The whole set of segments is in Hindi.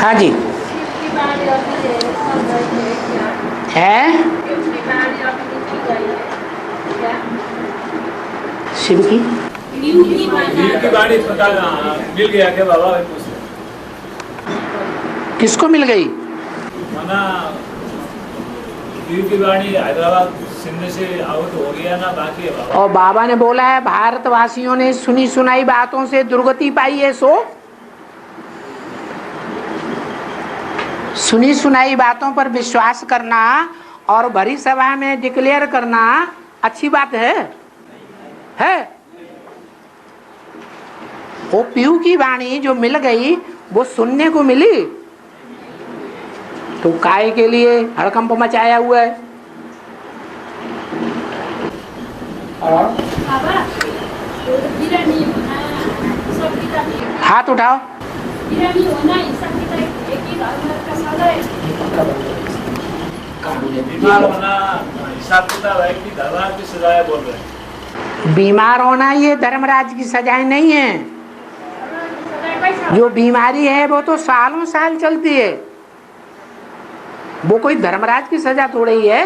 हाँ जी है। शिव की बाड़ी पता मिल गया क्या बाबा? किसको मिल गई? मना की वाणी हैदराबाद सिंध से आउट हो गया ना, बाकी है बाबा। और बाबा ने बोला है भारतवासियों ने सुनी सुनाई बातों से दुर्गति पाई है। सो सुनी सुनाई बातों पर विश्वास करना और भरी सभा में डिक्लेयर करना अच्छी बात है? वो पीयू की वाणी जो मिल गई वो सुनने को मिली, तो काय के लिए हड़कंप मचाया हुआ है? हाथ उठाओ। बीमार होना हिसाब किताब है कि धर्मराज की सजाएं बोल रहे हैं? बीमार होना ये धर्मराज की सजाएं नहीं है। जो बीमारी है वो तो सालों साल चलती है, वो कोई धर्मराज की सजा थोड़ी है।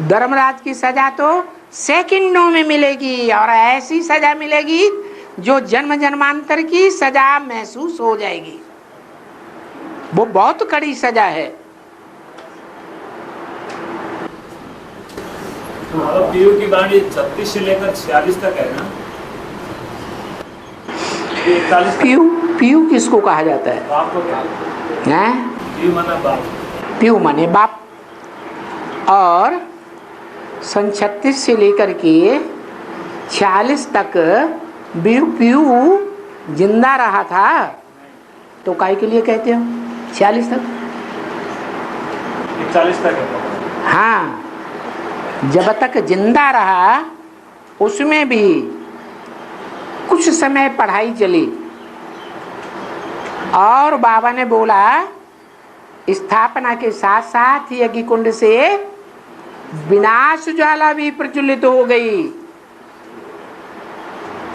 धर्मराज की सजा तो सेकंडों में मिलेगी, और ऐसी सजा मिलेगी जो जन्म जन्मांतर की सजा महसूस हो जाएगी। वो बहुत कड़ी सजा है। पीयू की वाणी 36 से लेकर 46 तक है ना? पीयू किसको कहा जाता है? बाप को क्या हैं? पीयू माना बाप। पीयू माने बाप। और सन 36 से लेकर के 46 तक पीयू जिंदा रहा था, तो काय के लिए कहते हो 46 तक? 41 तक है। हाँ, जब तक जिंदा रहा उसमें भी कुछ समय पढ़ाई चली, और बाबा ने बोला स्थापना के साथ साथ यज्ञ कुंड से विनाश ज्वाला भी प्रज्वलित हो गई,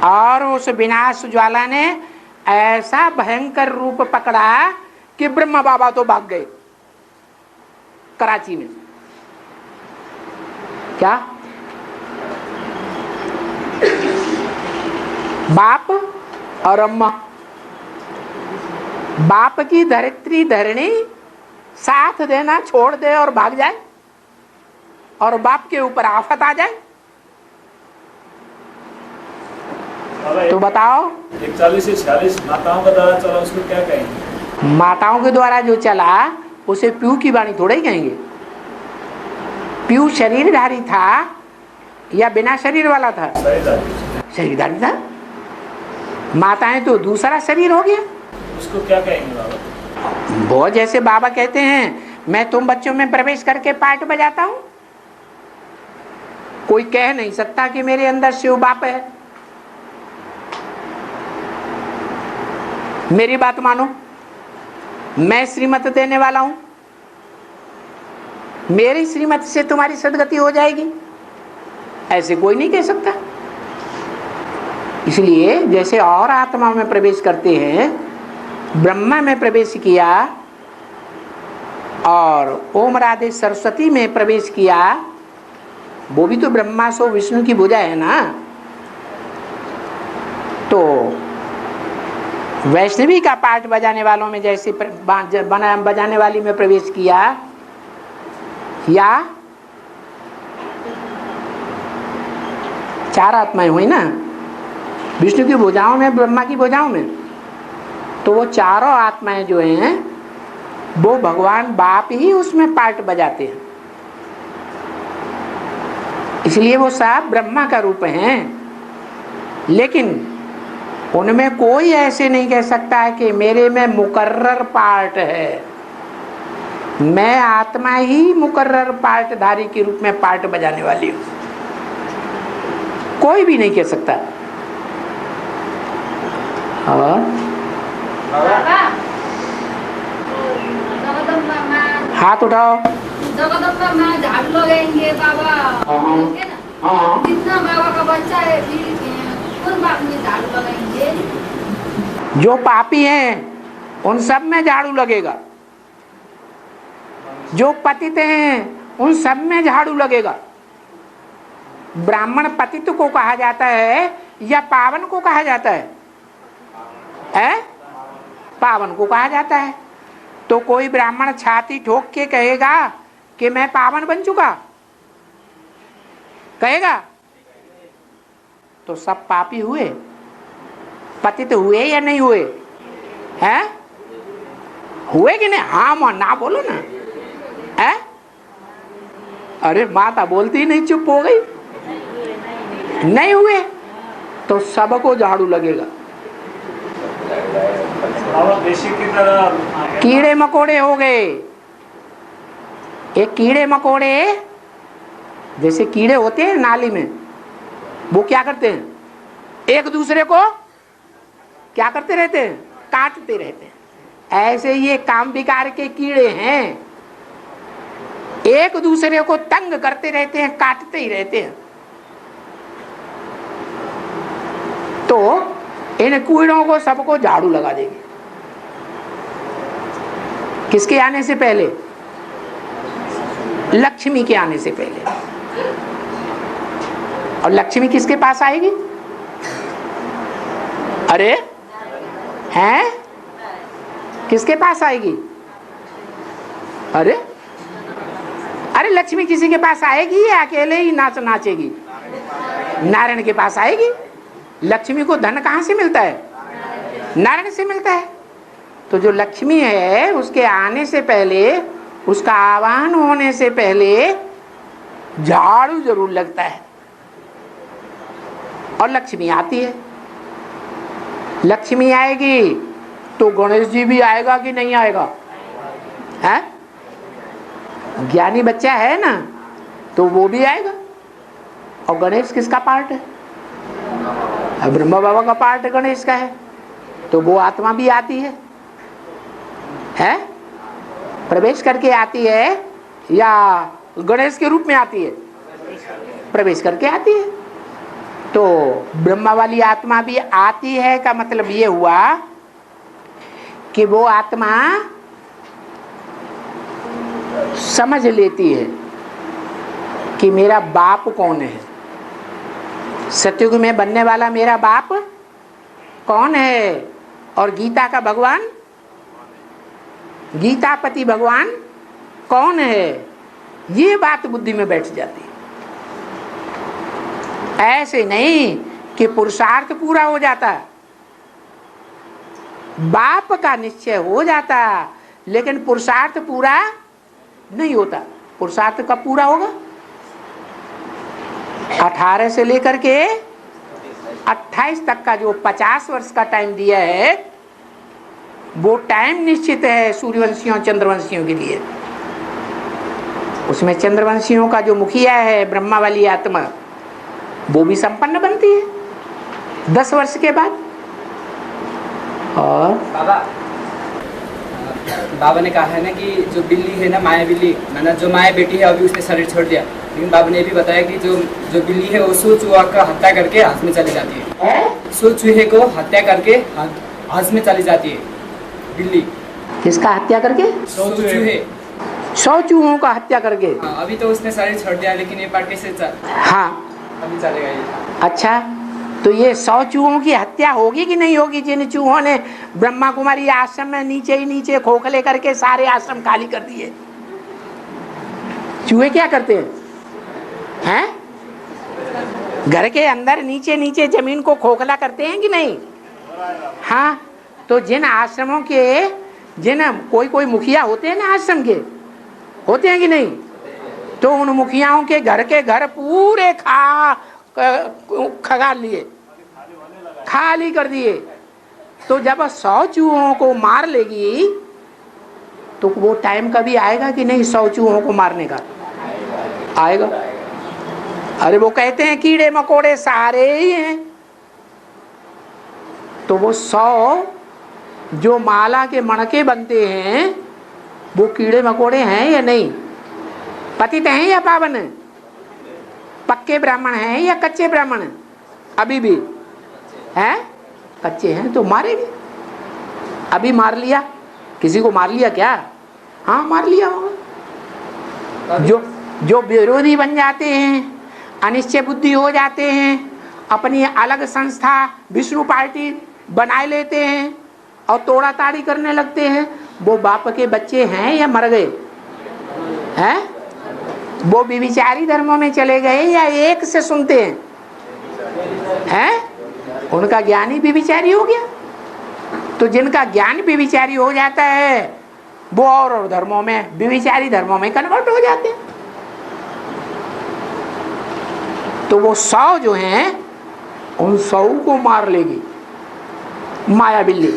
और उस विनाश ज्वाला ने ऐसा भयंकर रूप पकड़ा कि ब्रह्मा बाबा तो भाग गए कराची में। क्या बाप और अम्मा, बाप की धरित्री धरणी साथ देना छोड़ दे और भाग जाए, और बाप के ऊपर आफत आ जाए, तो बताओ। 41 से 46 माताओं का द्वारा चला, उसको क्या कहेंगे? माताओं के द्वारा जो चला उसे पीयू की वाणी थोड़े ही कहेंगे। पीयू शरीरधारी था या बिना शरीर वाला था? शरीरधारी था। माताएं तो दूसरा शरीर हो गया। उसको क्या कहेंगे बाबा? वो जैसे बाबा कहते हैं मैं तुम बच्चों में प्रवेश करके पार्ट बजाता हूं, कोई कह नहीं सकता कि मेरे अंदर शिव बाप है। मेरी बात मानो, मैं श्रीमत देने वाला हूं, मेरी श्रीमत से तुम्हारी सदगति हो जाएगी, ऐसे कोई नहीं कह सकता। इसलिए जैसे और आत्मा में प्रवेश करते हैं, ब्रह्मा में प्रवेश किया और ओम राधे सरस्वती में प्रवेश किया, वो भी तो ब्रह्मा सो विष्णु की भुजा है ना। तो वैष्णवी का पाठ बजाने वालों में जैसे बजाने वाली में प्रवेश किया, या चार आत्माएं हुई ना, विष्णु की भुजाओं में, ब्रह्मा की भुजाओं में, तो वो चारों आत्माएं जो हैं वो भगवान बाप ही उसमें पार्ट बजाते हैं। इसलिए वो सब ब्रह्मा का रूप हैं। लेकिन उनमें कोई ऐसे नहीं कह सकता है कि मेरे में मुकर्रर पार्ट है। मैं आत्मा ही मुकर्रर पार्टधारी के रूप में पार्ट बजाने वाली हूं, कोई भी नहीं कह सकता। और हाथ उठाओ। जगदम्बा माँ झाड़ू लगाएंगे बाबा। जितना बाबा का बच्चा है फिर कौन बाप में झाड़ू लगाएंगे? जो पापी हैं उन सब में झाड़ू लगेगा। जो पतित हैं उन सब में झाड़ू लगेगा। ब्राह्मण पतित को कहा जाता है या पावन को कहा जाता है? पावन को कहा जाता है। तो कोई ब्राह्मण छाती ठोक के कहेगा कि मैं पावन बन चुका, कहेगा? तो सब पापी हुए, पतित हुए या नहीं हुए? हैं? हुए कि नहीं? हाँ मां ना बोलो ना। है? अरे माता बोलती नहीं, चुप हो गई। नहीं हुए तो सबको झाड़ू लगेगा। कीड़े मकोड़े हो गए। एक कीड़े मकोड़े, जैसे कीड़े होते हैं नाली में, वो क्या करते हैं? एक दूसरे को क्या करते रहते हैं? काटते रहते हैं। ऐसे ये काम विकार के कीड़े हैं, एक दूसरे को तंग करते रहते हैं, काटते ही रहते हैं। तो इन कीड़ों को सबको झाड़ू लगा देंगे। किसके आने से पहले? लक्ष्मी के आने से पहले। और लक्ष्मी किसके पास आएगी? अरे हैं? किसके पास आएगी? अरे अरे लक्ष्मी किसी के पास आएगी या अकेले ही नाचेगी? नारायण के पास आएगी। लक्ष्मी को धन कहाँ से मिलता है? नारायण से मिलता है। तो जो लक्ष्मी है उसके आने से पहले, उसका आवाहन होने से पहले झाड़ू जरूर लगता है। और लक्ष्मी आती है। लक्ष्मी आएगी तो गणेश जी भी आएगा कि नहीं आएगा? है? ज्ञानी बच्चा है ना, तो वो भी आएगा। और गणेश किसका पार्ट है? ब्रह्मा बाबा का पार्ट गणेश का है। तो वो आत्मा भी आती है, प्रवेश करके आती है या गणेश के रूप में आती है? प्रवेश करके आती है। तो ब्रह्मा वाली आत्मा भी आती है का मतलब ये हुआ कि वो आत्मा समझ लेती है कि मेरा बाप कौन है। सतयुग में बनने वाला मेरा बाप कौन है, और गीता का भगवान, गीतापति भगवान कौन है, ये बात बुद्धि में बैठ जाती है। ऐसे नहीं कि पुरुषार्थ पूरा हो जाता, बाप का निश्चय हो जाता, लेकिन पुरुषार्थ पूरा नहीं होता। पुरुषार्थ कब पूरा होगा? 18 से लेकर के 28 तक का जो 50 वर्ष का टाइम दिया है, वो टाइम निश्चित है सूर्यवंशियों चंद्रवंशियों के लिए। उसमें चंद्रवंशियों का जो मुखिया है ब्रह्मा वाली आत्मा, वो भी संपन्न बनती है 10 वर्ष के बाद। और बाबा ने कहा है ना कि जो बिल्ली है ना, माया बिल्ली, मैंने जो माया बेटी है अभी उसने शरीर छोड़ दिया, लेकिन बाबा ने भी बताया कि जो बिल्ली है वो सो चूहा का हत्या करके हाथ में चली जाती है। सो चूहे को हत्या करके हाथ में चली जाती है बिल्ली। किसका हत्या करके? 100 चूहे, 100 चूहों का हत्या करके। हाँ, अभी तो उसने शरीर छोड़ दिया, लेकिन ये पार्ट कैसे हाँ अभी चलेगा ये? अच्छा, तो ये 100 चूहों की हत्या होगी कि नहीं होगी, जिन चूहों ने ब्रह्मा कुमारी आश्रम में नीचे ही नीचे खोखले करके सारे आश्रम खाली कर दिए। चूहे क्या करते हैं? घर के अंदर नीचे नीचे जमीन को खोखला करते हैं कि नहीं? हाँ, तो जिन आश्रमों के जिन कोई मुखिया होते हैं ना, आश्रम के होते हैं कि नहीं, तो उन मुखियाओं के घर पूरे खगा लिए, खाली कर दिए। तो जब 100 चूहों को मार लेगी तो वो टाइम कभी आएगा कि नहीं 100 चूहों को मारने का? आएगा। अरे वो कहते हैं कीड़े मकोड़े सारे ही हैं, तो वो 100 जो माला के मणके बनते हैं वो कीड़े मकोड़े हैं या नहीं? पतित हैं या पावन हैं? पक्के ब्राह्मण हैं या कच्चे ब्राह्मण हैं? अभी भी हैं? कच्चे हैं तो मारेंगे। अभी मार लिया, किसी को मार लिया क्या? हाँ मार लिया होगा। जो विरोधी बन जाते हैं, अनिश्चय बुद्धि हो जाते हैं, अपनी अलग संस्था विष्णु पार्टी बनाए लेते हैं और तोड़ा ताड़ी करने लगते हैं, वो बाप के बच्चे हैं या मर गए हैं? वो व्यभिचारी धर्मों में चले गए या एक से सुनते हैं? उनका ज्ञान ही व्यभिचारी हो गया। तो जिनका ज्ञान व्यभिचारी हो जाता है वो और धर्मों में, व्यभिचारी धर्मों में कन्वर्ट हो जाते हैं। तो वो 100 जो हैं उन 100 को मार लेगी माया बिल्ली।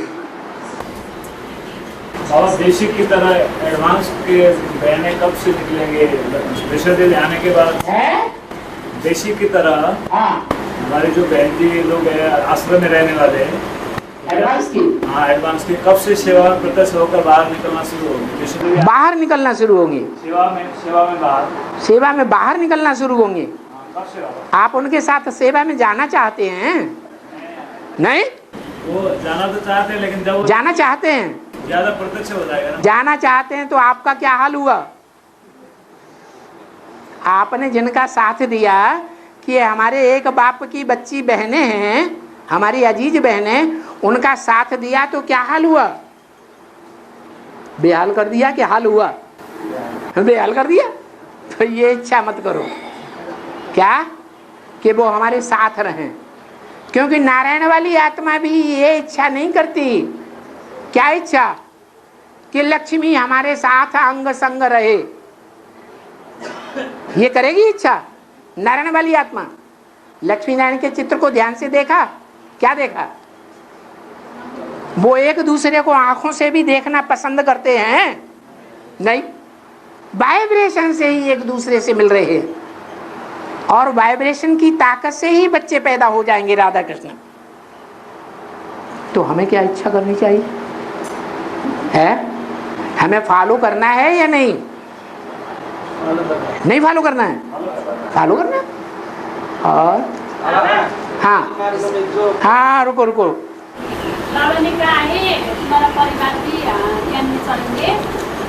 और बेसिक की तरह एडवांस के बहने कब से निकलेंगे? विश्वविद्यालय आने के बाद बेसिक की तरह हमारे जो बहन जी लोग हैं आश्रम में रहने वाले हैं, एडवांस की, हाँ एडवांस की, कब से सेवा में प्रत्यक्ष होकर बाहर निकलना शुरू होंगे? बाहर निकलना शुरू होंगे, सेवा में बाहर निकलना शुरू होंगे। कब से होगा? आप उनके साथ सेवा में जाना चाहते हैं? नहीं, वो जाना तो चाहते हैं, लेकिन जब जाना चाहते हैं, ज्यादा प्रत्यक्ष हो जाएगा ना। जाना चाहते हैं तो आपका क्या हाल हुआ? आपने जिनका साथ दिया कि हमारे एक बाप की बच्ची बहनें हैं, हमारी अजीज बहनें, उनका साथ दिया तो क्या हाल हुआ? बेहाल कर दिया कि हाल हुआ? बेहाल कर दिया। तो ये इच्छा मत करो क्या कि वो हमारे साथ रहें, क्योंकि नारायण वाली आत्मा भी ये इच्छा नहीं करती। क्या इच्छा? कि लक्ष्मी हमारे साथ अंग संग रहे, ये करेगी इच्छा नारायण वाली आत्मा। लक्ष्मी नारायण के चित्र को ध्यान से देखा? क्या देखा? वो एक दूसरे को आंखों से भी देखना पसंद करते हैं? नहीं, वाइब्रेशन से ही एक दूसरे से मिल रहे हैं, और वाइब्रेशन की ताकत से ही बच्चे पैदा हो जाएंगे राधा कृष्ण। तो हमें क्या इच्छा करनी चाहिए है? हमें फॉलो करना है या नहीं? नहीं फॉलो करना है, फॉलो करना है। और हाँ रुको बाबा ने कहा है तुम्हारा परिवार भी ज्ञान में चलेंगे,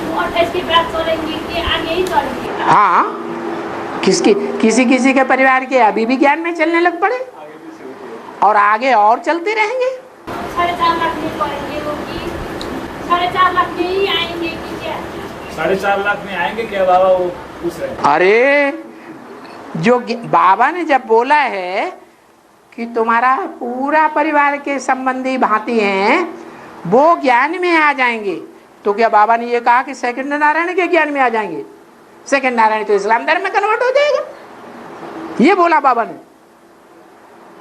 वो 28 के बाद चलेंगे कि आगे ही चलेंगे? हाँ, किसी के परिवार के अभी भी ज्ञान में चलने लग पड़े और आगे और चलते रहेंगे। 4.5 लाख में पढ़ेंगे वो कि 4.5 लाख में ही आएंगे कि क्या? 4.5 लाख में आएंगे क्या बाबा? वो पूछ रहे हैं। अरे जो बाबा ने जब बोला है कि तुम्हारा पूरा परिवार के संबंधी भांति हैं वो ज्ञान में आ जाएंगे, तो क्या बाबा ने ये कहा कि सेकंड नारायण के ज्ञान में आ जाएंगे? सेकंड नारायण तो इस्लाम धर्म में कन्वर्ट हो जाएगा, ये बोला बाबा ने।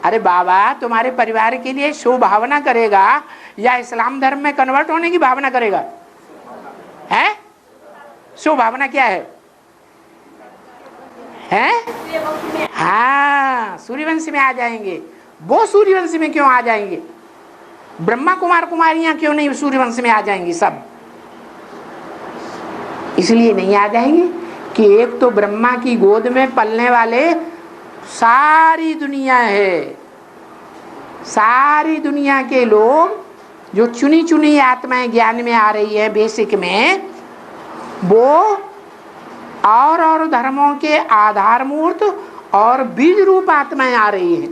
अरे बाबा तुम्हारे परिवार के लिए शुभ भावना करेगा या इस्लाम धर्म में कन्वर्ट होने की भावना करेगा? है शुभ भावना क्या है? हाँ, सूर्यवंश में आ जाएंगे। वो सूर्यवंश में क्यों आ जाएंगे? ब्रह्मा कुमार कुमारियां क्यों नहीं सूर्यवंश में आ जाएंगी? सब इसलिए नहीं आ जाएंगे कि एक तो ब्रह्मा की गोद में पलने वाले सारी दुनिया है, सारी दुनिया के लोग जो चुनी चुनी आत्माएं ज्ञान में आ रही है बेसिक में, वो और धर्मों के आधार मूर्त और बीज रूप आत्माएं आ रही हैं।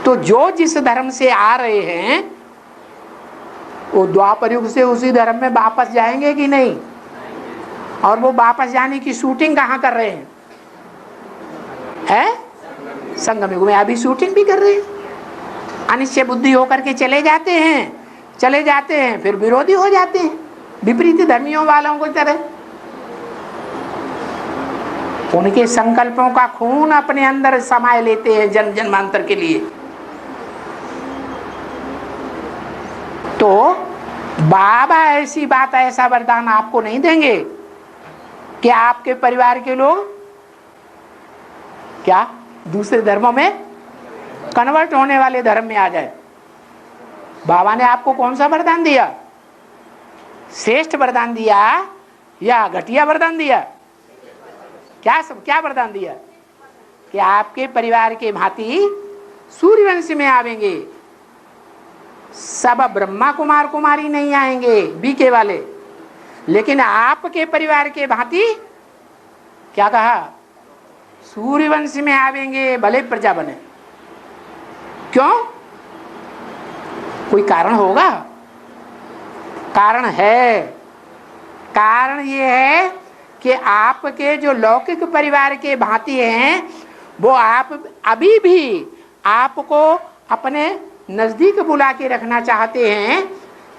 तो जो जिस धर्म से आ रहे हैं वो द्वापर युग से उसी धर्म में वापस जाएंगे कि नहीं? और वो वापस जाने की शूटिंग कहाँ कर रहे हैं? संगम युग में अभी शूटिंग भी कर रहे हैं। अनिश्चय बुद्धि होकर के चले जाते हैं, फिर विरोधी हो जाते हैं, विपरीत धर्मियों वालों की तरह। उनके संकल्पों का खून अपने अंदर समाये लेते हैं जन्म जन्मांतर के लिए। तो बाबा ऐसी बात, ऐसा वरदान आपको नहीं देंगे कि आपके परिवार के लोग क्या दूसरे धर्मों में कन्वर्ट होने वाले धर्म में आ जाए। बाबा ने आपको कौन सा वरदान दिया? श्रेष्ठ वरदान दिया या घटिया वरदान दिया? क्या वरदान दिया? कि आपके परिवार के भांति सूर्यवंश में आवेंगे। सब ब्रह्मा कुमार कुमारी नहीं आएंगे बीके वाले, लेकिन आपके परिवार के भांति क्या कहा, सूर्यवंश में आवेंगे, भले प्रजा बने। क्यों? कोई कारण होगा? कारण है। कारण ये है कि आपके जो लौकिक परिवार के भांति हैं वो आप अभी भी आपको अपने नजदीक बुला के रखना चाहते हैं,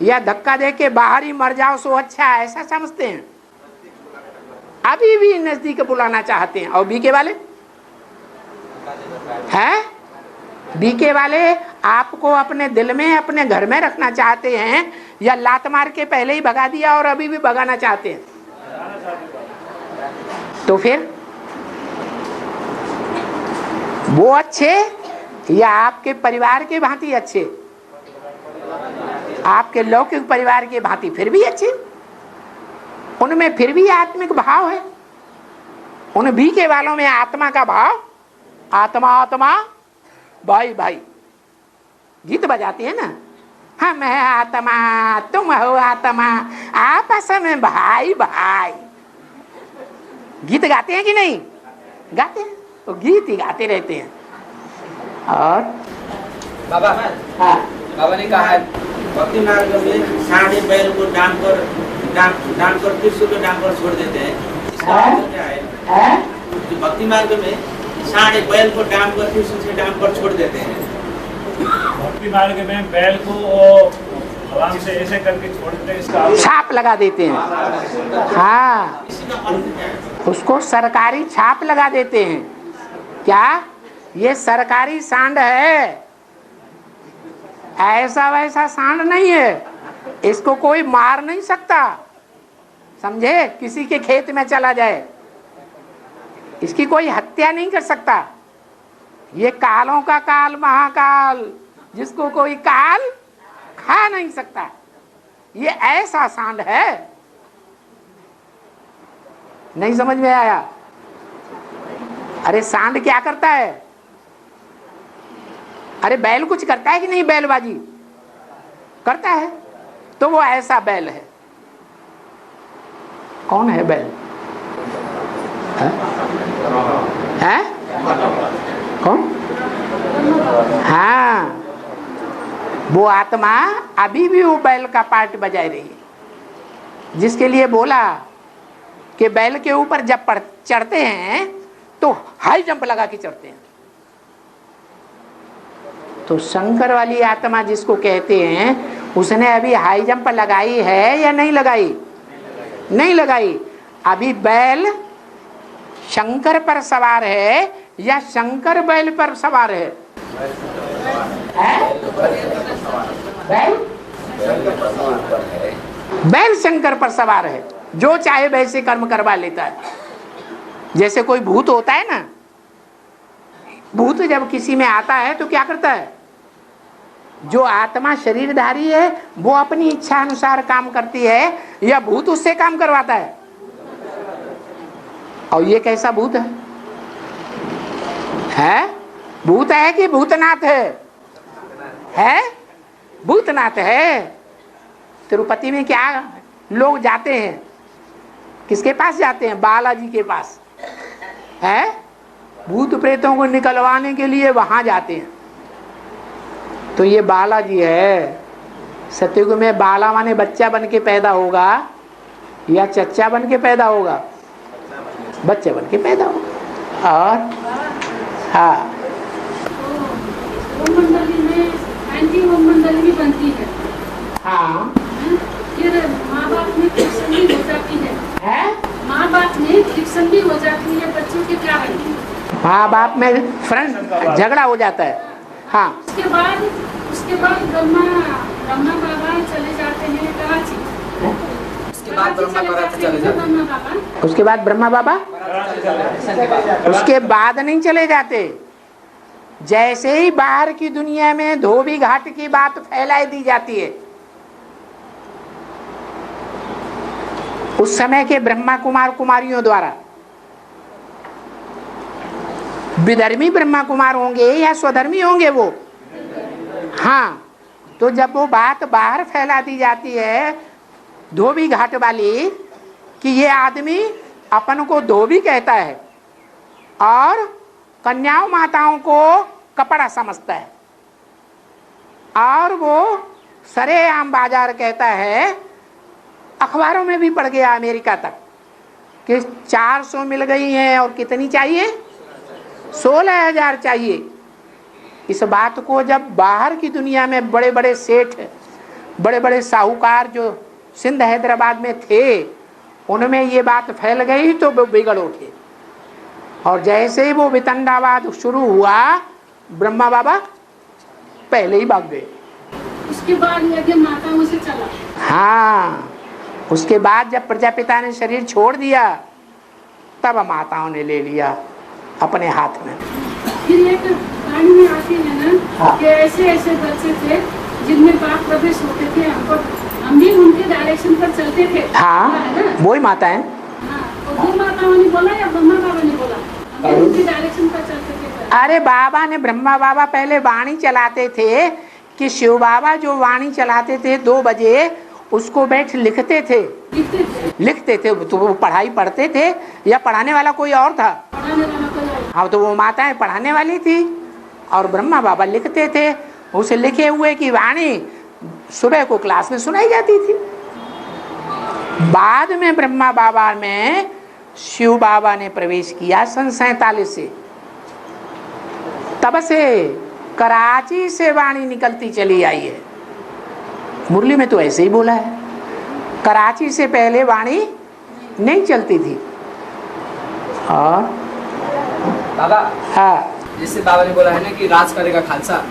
या धक्का दे के बाहर ही मर जाओ सो अच्छा, ऐसा समझते हैं। अभी भी नजदीक बुलाना चाहते हैं। और बीके वाले हैं, बीके वाले आपको अपने दिल में, अपने घर में रखना चाहते हैं, या लात मार के पहले ही भगा दिया और अभी भी भगाना चाहते हैं। तो फिर वो अच्छे या आपके परिवार के भांति अच्छे? आपके लौकिक परिवार के भांति फिर भी अच्छे, उनमें फिर भी आत्मिक भाव है। उन बीके वालों में आत्मा का भाव, आत्मा आत्मा भाई भाई, गीत बजाते हैं ना, हम है आत्मा तुम हो आत्मा, आपस में भाई भाई, गीत गाते हैं कि नहीं? गाते हैं, तो गीत ही गाते रहते हैं। और बाबा, हाँ, बाबा ने कहा है भक्ति मार्ग में साढ़े बैल को डाल कर फिर सुबह डाल कर छोड़ देते हैं। इसका मतलब क्या है? जो भक्ति मार्ग में साढ़े बैल को डाल कर फिर सुबह डाल कर छोड़ देते हैं। भक्ति मार्ग में बैल को आराम से ऐसे करके छोड़ देते हैं, इसका छाप लगा देते हैं। हाँ, इसी का अर्थ क्या है? उसको सरकारी छाप लगा देते हैं। क्या ये सरकारी सांड है? ऐसा वैसा सांड नहीं है, इसको कोई मार नहीं सकता, समझे? किसी के खेत में चला जाए इसकी कोई हत्या नहीं कर सकता। ये कालों का काल महाकाल, जिसको कोई काल खा नहीं सकता, ये ऐसा सांड है। नहीं समझ में आया? अरे सांड क्या करता है? अरे बैल कुछ करता है कि नहीं? बैलबाजी करता है, तो वो ऐसा बैल है। कौन है बैल? है? कौन? हाँ, वो आत्मा अभी भी वो बैल का पार्ट बजाए रही है, जिसके लिए बोला कि बैल के ऊपर जब चढ़ते हैं तो हाई जंप लगा के चढ़ते हैं। तो शंकर वाली आत्मा जिसको कहते हैं, उसने अभी हाई जंप लगाई है या नहीं लगाई? नहीं लगाई। अभी बैल शंकर पर सवार है या शंकर बैल पर सवार है? बैल शंकर पर सवार है, जो चाहे वैसे कर्म करवा लेता है। जैसे कोई भूत होता है ना, भूत जब किसी में आता है तो क्या करता है? जो आत्मा शरीरधारी है वो अपनी इच्छा अनुसार काम करती है, या भूत उससे काम करवाता है? और ये कैसा भूत है? भूत है कि भूतनाथ है? भूतनाथ है। तिरुपति में क्या लोग जाते हैं, किसके पास जाते हैं? बालाजी के पास है। भूत प्रेतों को निकलवाने के लिए वहां जाते हैं। तो ये बालाजी है। सतयुग में बाला माने बच्चा बन के पैदा होगा या चच्चा बन के पैदा होगा? बच्चे बन के पैदा होगा। और हाँ, ओम मंडली में एंटी ओम मंडली भी बनती है। हाँ, फिर माँ बाप में फ्रिक्शन भी हो जाती है। माँ बाप में फ्रिक्शन भी हो जाती है, बच्चों के क्या बनती है? माँ बाप में फ्रेंड झगड़ा हो जाता है। हाँ, उसके बाद ब्रह्मा बाबा चले जाते हैं कराची। उसके बाद ब्रह्मा बाबा चले जाते हैं। उसके बाद ब्रह्मा बाबा, उसके बाद नहीं चले जाते। जैसे ही बाहर की दुनिया में धोबी घाट की बात फैलाई दी जाती है, उस समय के ब्रह्मा कुमार कुमारियों द्वारा, विधर्मी ब्रह्मा कुमार होंगे या स्वधर्मी होंगे वो? हाँ, तो जब वो बात बाहर फैला दी जाती है धोबी घाट वाली कि ये आदमी अपन को धोबी कहता है और कन्याओं माताओं को कपड़ा समझता है और वो सरेआम बाजार कहता है, अखबारों में भी पढ़ गया अमेरिका तक कि 400 मिल गई हैं और कितनी चाहिए, 16,000 चाहिए। इस बात को जब बाहर की दुनिया में बड़े बड़े सेठ, बड़े बड़े साहूकार जो सिंध हैदराबाद में थे, उनमें ये बात फैल गई तो वो बिगड़ उठे और जैसे ही वो वितंडावाद शुरू हुआ ब्रह्मा बाबा पहले ही भाग गए। उसके बाद यज्ञ माताओं से चला। हाँ, उसके बाद जब प्रजापिता ने शरीर छोड़ दिया तब माताओं ने ले लिया अपने हाथ में। फिर एक कहानी में आती है ना कि ऐसे ऐसे बच्चे थे जिनमें बाप प्रवेश होते थे, हम भी उनके डायरेक्शन पर चलते थे। हाँ, वही माता है। हाँ, और दो माताओं ने बोला या ब्रह्मा बाबा ने बोला, हम भी उनके डायरेक्शन पर चलते थे। अरे बाबा ने, ब्रह्मा बाबा पहले वाणी चलाते थे कि शिव बाबा जो वाणी चलाते थे 2 बजे उसको बैठ लिखते थे। तो वो पढ़ाई पढ़ते थे या पढ़ाने वाला कोई और था? हाँ, तो वो माताएं पढ़ाने वाली थी और ब्रह्मा बाबा लिखते थे। उसे लिखे हुए की वाणी सुबह को क्लास में सुनाई जाती थी। बाद में ब्रह्मा बाबा में शिव बाबा ने प्रवेश किया सन 47 से, तब से कराची से वाणी निकलती चली आई है। मुरली में तो ऐसे ही बोला है, कराची से पहले वाणी नहीं चलती थी। और बाबा, हाँ, जैसे बाबा ने बोला है ना कि राज करेगा खालसा,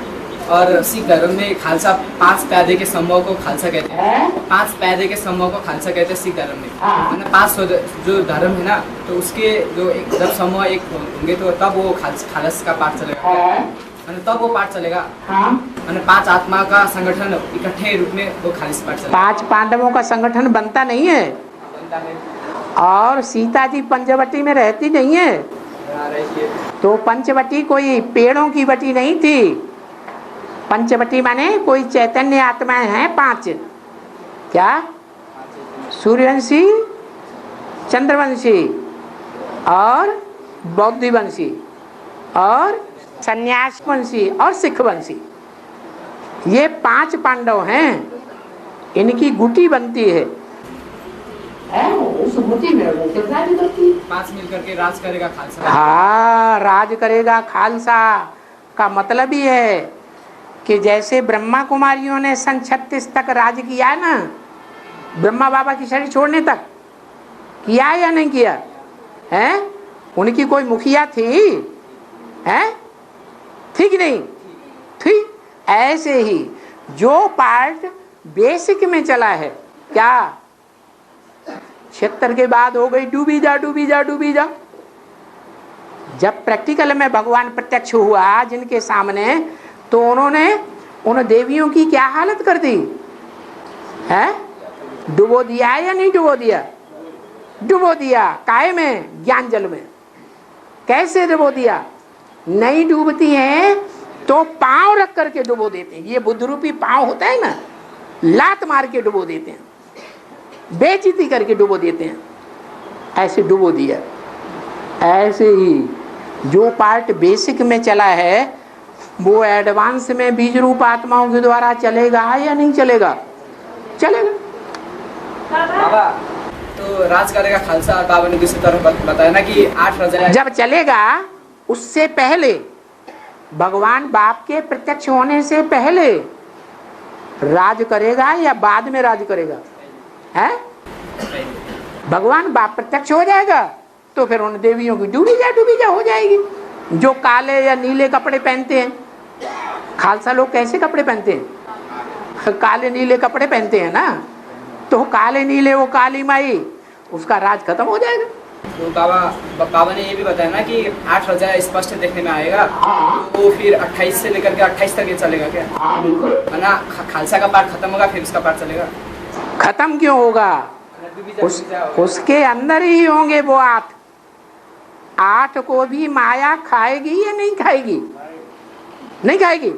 और सिख धर्म में खालसा 5 प्यादे के समूह को खालसा कहते हैं। 5 प्यादे के समूह को खालसा कहते हैं सिख धर्म में। मैंने 5 जो धर्म है ना, तो उसके जो एक जब समूह एक होंगे तो तब वो खालस का पाठ चलेगा, तब वो पाठ चलेगा। मैंने 5 आत्मा का संगठन इकट्ठे रूप में वो खालिस पाठ चलेगा। 5 पांडवों का संगठन बनता नहीं है, बनता है। और सीता जी पंचवटी में रहती नहीं है। तो पंचवटी कोई पेड़ों की वटी नहीं थी। पंचवटी माने कोई चैतन्य आत्माएं हैं 5। क्या? सूर्यवंशी, चंद्रवंशी और बौद्धवंशी और सन्यासवंशी और सिखवंशी, ये 5 पांडव हैं। इनकी गुटी बनती है, उस गुटी में राज करती है। 5 मिलकर के राज करेगा खालसा। हाँ, राज करेगा खालसा का मतलब ही है कि जैसे ब्रह्मा कुमारियों ने सन 36 तक राज किया है ना, ब्रह्मा बाबा की शरीर छोड़ने तक किया या नहीं किया है? उनकी कोई मुखिया थी है? थी कि नहीं थी? ऐसे ही जो पार्ट बेसिक में चला है, क्या 76 के बाद हो गई डूबी जा डूबी जा डूबी जा। जब प्रैक्टिकल में भगवान प्रत्यक्ष हुआ जिनके सामने, तो उन्होंने उन देवियों की क्या हालत कर दी है? डुबो दिया या नहीं डुबो दिया? डुबो दिया। काहे में? ज्ञान जल में। कैसे डुबो दिया? नहीं डूबती है तो पांव रख करके डुबो देते हैं। ये बुद्ध रूपी पांव होता है ना, लात मार के डुबो देते हैं, बेइज्जती करके डुबो देते हैं। ऐसे डुबो दिया। ऐसे ही जो पार्ट बेसिक में चला है वो एडवांस में बीज रूप आत्माओं के द्वारा चलेगा या नहीं चलेगा? चलेगा। बाबा, तो राज करेगा खालसा, बाबा ने दूसरी तरफ बताया ना कि 8 राजा जब चलेगा उससे पहले, भगवान बाप के प्रत्यक्ष होने से पहले राज करेगा या बाद में राज करेगा? है? भगवान बाप प्रत्यक्ष हो जाएगा तो फिर उन देवियों की डूबी जा हो जाएगी। जो काले या नीले कपड़े पहनते हैं, खालसा लोग कैसे कपड़े पहनते हैं? काले नीले कपड़े पहनते हैं ना, तो काले नीले वो काली माई, उसका राज खत्म हो जाएगा। तो बाबा ने ये भी बताया ना कि 8 राजा स्पष्ट देखने में आएगा। तो फिर 28 से लेकर के 28 तक ये चलेगा क्या? बिल्कुल। ना खालसा का पार्ट खत्म होगा फिर उसका पार्ट चलेगा? खत्म क्यों होगा? उसके अंदर ही होंगे वो 8 को भी माया खाएगी या नहीं खाएगी? नहीं खाएगी।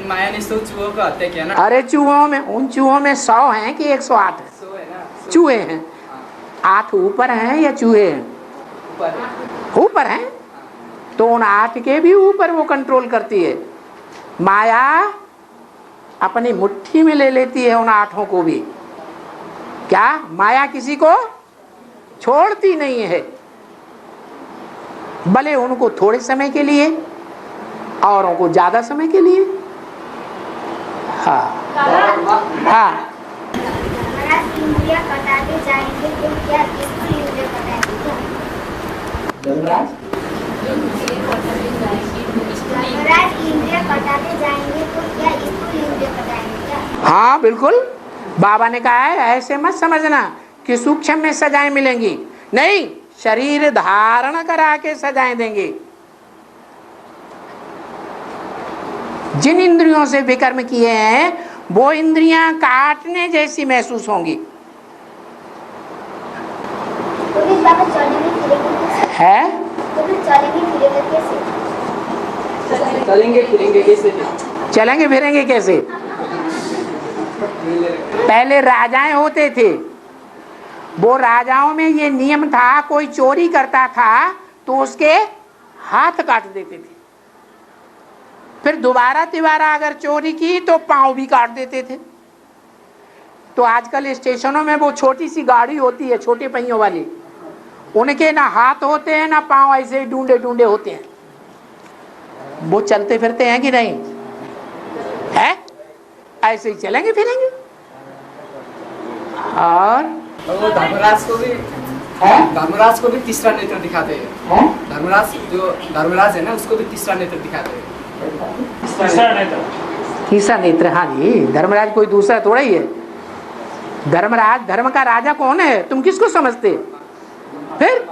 उन माया ने 100 चूहों का हत्या किया ना। अरे चूहों में, उन चूहों में 100 हैं कि 108 है? 100 है ना, 100 चूहे हैं। 8 ऊपर हैं या चूहे हैं? ऊपर है। ऊपर हैं। तो उन 8 के भी ऊपर वो कंट्रोल करती है। माया अपनी मुट्ठी में ले लेती है उन 8 को भी। क्या माया किसी को छोड़ती नहीं है, भले उनको थोड़े समय के लिए, औरों को ज्यादा समय के लिए। हाँ हाँ। इंद्रिया कटाते जाएंगे तो क्या इसको इंद्रिय कटाएंगे क्या? धर्मराज इंद्रिया कटाते जाएंगे तो क्या इसको इंद्रिय कटाएंगे क्या? हाँ बिल्कुल, बाबा ने कहा है ऐसे मत समझना कि सूक्ष्म में सजाएं मिलेंगी, नहीं, शरीर धारण करा के सजाएं देंगे। जिन इंद्रियों से विकर्म किए हैं वो इंद्रियां काटने जैसी महसूस होंगी। तो फिर बाबा चलेंगे फिरेंगे कैसे? है तो फिर चलेंगे फिरेंगे कैसे? चलेंगे फिरेंगे कैसे? चलेंगे फिरेंगे कैसे? पहले राजाएं होते थे, वो राजाओं में ये नियम था, कोई चोरी करता था तो उसके हाथ काट देते थे, फिर दोबारा तिबारा अगर चोरी की तो पांव भी काट देते थे। तो आजकल स्टेशनों में वो छोटी सी गाड़ी होती है, छोटे पहियों वाली, उनके ना हाथ होते हैं ना पांव, ऐसे ही डूंडे डूंडे होते हैं। वो चलते फिरते हैं कि नहीं है? ऐसे ही चलेंगे फिरेंगे। और वो धर्मराज को भी तीसरा नेत्र दिखाते हैं। धर्मराज है ना, उसको भी तीसरा नेत्र दिखाते हैं। तीसरा नेत्र, हाँ जी, धर्मराज कोई दूसरा थोड़ा ही है। धर्मराज, धर्म का राजा कौन है तुम किसको समझते? फिर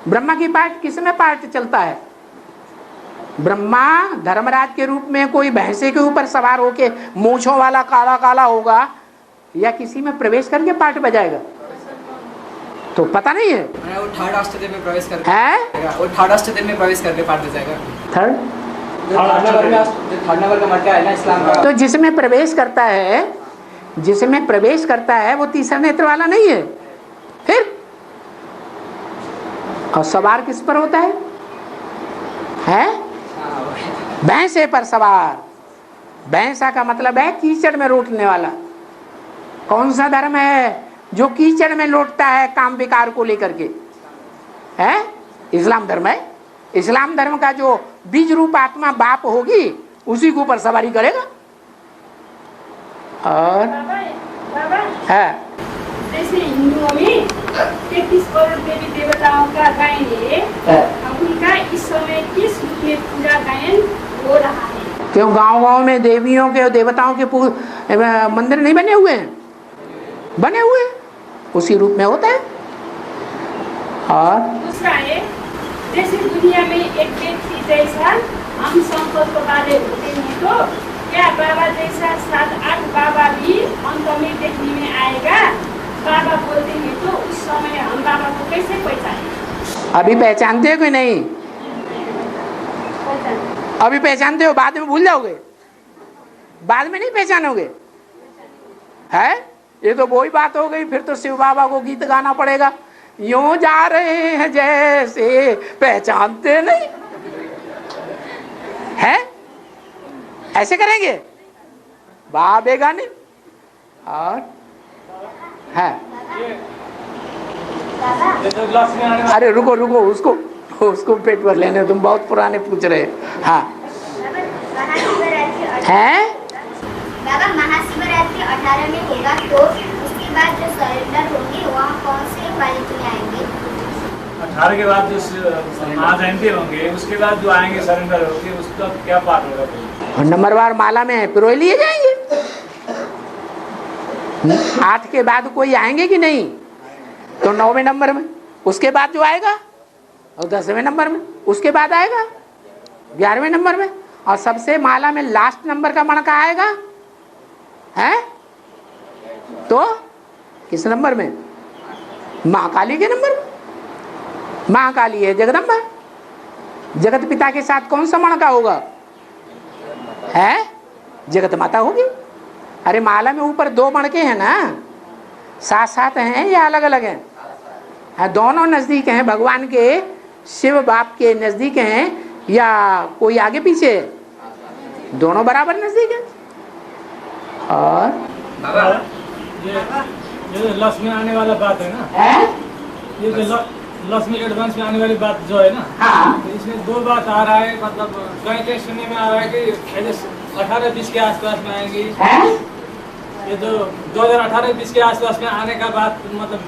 ब्रह्मा की पार्ट किस में पार्ट चलता है? ब्रह्मा धर्मराज के रूप में कोई भैंसे के ऊपर सवार होके मूंछों वाला काला काला होगा या किसी में प्रवेश करके पार्ट बजाएगा? तो पता नहीं है। वो थर्ड अष्टदेव में प्रवेश करके है, वो थर्ड अष्टदेव में प्रवेश करके पार्ट बजाएगा। थर्ड थर्ड नंबर का मटका है ना इस्लाम का। तो जिसमें प्रवेश करता है, जिसमें प्रवेश करता है वो तीसरा नेत्र वाला नहीं है। फिर और सवार किस पर होता है? भैंसे पर सवार। भैंसा का मतलब है कीचड़ में लौटने वाला। कौन सा धर्म है जो कीचड़ में लौटता है काम विकार को लेकर के? है इस्लाम धर्म है। इस्लाम धर्म का जो बीज रूप आत्मा बाप होगी उसी के ऊपर सवारी करेगा। और बाबा है जैसे हिंदुओं में 33 करोड़ देवी देवताओं का गायन है, उनका इस समय किस रूप में पूजा गायन हो रहा है? क्यों गांव-गांव में देवियों के और देवताओं के मंदिर नहीं बने हुए हैं? बने हुए, उसी रूप में होता है। और दूसरा है, जैसे दुनिया में एक व्यक्ति जैसा हम संकल्प वाले होते हैं, तो क्या बाबा जैसा 7-8 बाबा भी अंत में देखने में आएगा? बाबा बोलते हैं तो उस समय हम बाबा को कैसे पहचानें? अभी पहचानते हो कि नहीं? अभी पहचानते हो, बाद में भूल जाओगे, बाद में नहीं पहचानोगे। है ये तो वही बात हो गई। फिर तो शिव बाबा को गीत गाना पड़ेगा, यूं जा रहे हैं जैसे पहचानते नहीं है, ऐसे करेंगे बाबे गाने। और है अरे रुको रुको, उसको पेट भर लेने, तुम बहुत पुराने पूछ रहे। हाँ है बाबा, महाशिवरात्रि 18 में होगा, तो उसके बाद जो सरेंडर होंगे वहाँ कौन से क्वालिटी में आएंगे? 18 के बाद जो महाजयंती होंगे उसके बाद जो आएंगे सरेंडर होंगे उसका क्या पार्ट होगा? और नंबरवार माला में पिरोए लिए जाएंगे। 8 के बाद कोई आएंगे कि नहीं? तो 9वें नंबर में, उसके बाद जो आएगा, और 10वें नंबर में, उसके बाद आएगा 11वें नंबर में, और सबसे माला में लास्ट नंबर का मणका आएगा है तो किस नंबर में? महाकाली के नंबर में। महाकाली है जगदम्बा, जगत पिता के साथ कौन सा मणका होगा? है जगत माता होगी। अरे माला में ऊपर 2 मणके हैं ना, साथ साथ हैं या अलग अलग हैं? हाँ, दोनों नजदीक हैं भगवान के, शिव बाप के नजदीक हैं या कोई आगे पीछे है? दोनों बराबर नजदीक है। और बाबा ये लक्ष्मी आने वाला बात है ना, ये जो लक्ष्मी एडवांस में आने वाली बात जो है ना, हाँ, तो इसमें 2 बात आ रहा है। मतलब कहीं सुनने में आ रहा है कि 18-20 के आसपास में आएंगी। ये जो 2018-20 के आसपास में आने का बात मतलब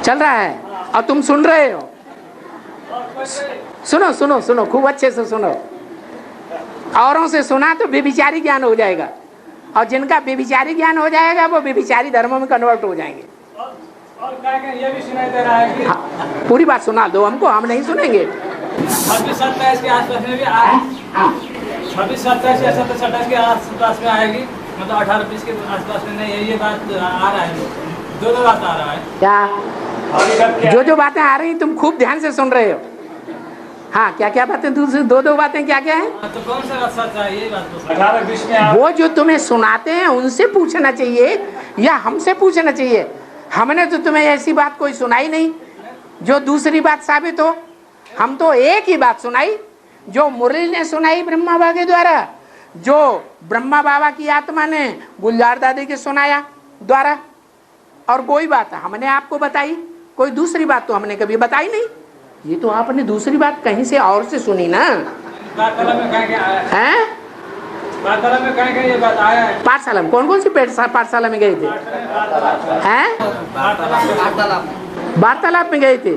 चल रहा है और तुम सुन रहे हो। सुनो सुनो सुनो, खूब अच्छे से सुनो। औरों से सुना तो बेविचारी ज्ञान हो जाएगा, और जिनका बेविचारी ज्ञान हो जाएगा वो बेविचारी धर्मों में कन्वर्ट हो जाएंगे। और क्या ये भी सुनाई दे रहा है कि हाँ, पूरी बात सुना दो हमको, हम नहीं सुनेंगे। 26-27 के आसपास में भी 26-27 या 27-28 के आसपास में आएगी। मतलब 18-20 के आसपास में नहीं है, ये बात आ रहा है। 2 बात आ रहा है क्या? जो बातें आ रही तुम खूब ध्यान से सुन रहे हो। हाँ, क्या क्या बातें? दूसरी 2 बातें क्या क्या है? तो कौन सा सच है ये बात? 18-20 में वो जो तुम्हें सुनाते हैं उनसे पूछना चाहिए या हमसे पूछना चाहिए? हमने तो तुम्हें ऐसी बात कोई सुनाई नहीं जो दूसरी बात साबित हो। हम तो एक ही बात सुनाई जो मुरली ने सुनाई ब्रह्मा बाबा के द्वारा, जो ब्रह्मा बाबा की आत्मा ने गुलजार दादी के सुनाया द्वारा, और कोई बात हमने आपको बताई, कोई दूसरी बात तो हमने कभी बताई नहीं। ये तो आपने दूसरी बात कहीं से और से सुनी ना। पाठशाला में कहीं आया हैं? पाठशाला में कहीं ये बात आया है। पाठशाला में कौन सी पाठशाला में गए थे? हैं? वार्तालाप में गए थे।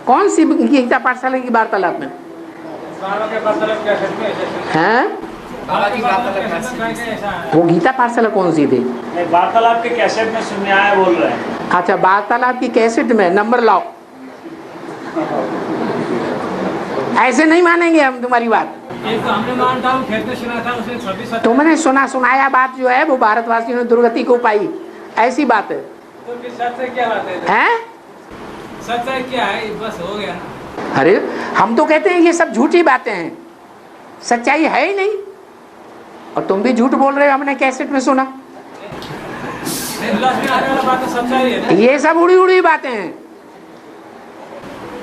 कौन सी गीता पाठशाला की वार्तालाप में? हैं? वो गीता पाठशाला कौन सी थी? वार्तालाप के कैसेट में सुनने आया बोल रहे हैं। अच्छा, वार्तालाप की कैसेट में नंबर लाओ। ऐसे नहीं मानेंगे हम तुम्हारी बात। एक तो हमने मानता हूँ, खेत में सुना था उसने 26। तुमने सुनाया बात जो है वो भारतवासियों ने दुर्गति को पाई, ऐसी बात है। तो फिर सच्चाई क्या बात है? हैं? सच्चाई क्या है? बस हो गया ना। अरे हम तो कहते हैं ये सब झूठी बातें हैं, सच्चाई है ही नहीं, और तुम भी झूठ बोल रहे हो। हमने कैसेट में सुना। लक्ष्मी आने वाला बात तो सच्चाई है ना। ये सब उड़ी उड़ी बातें हैं।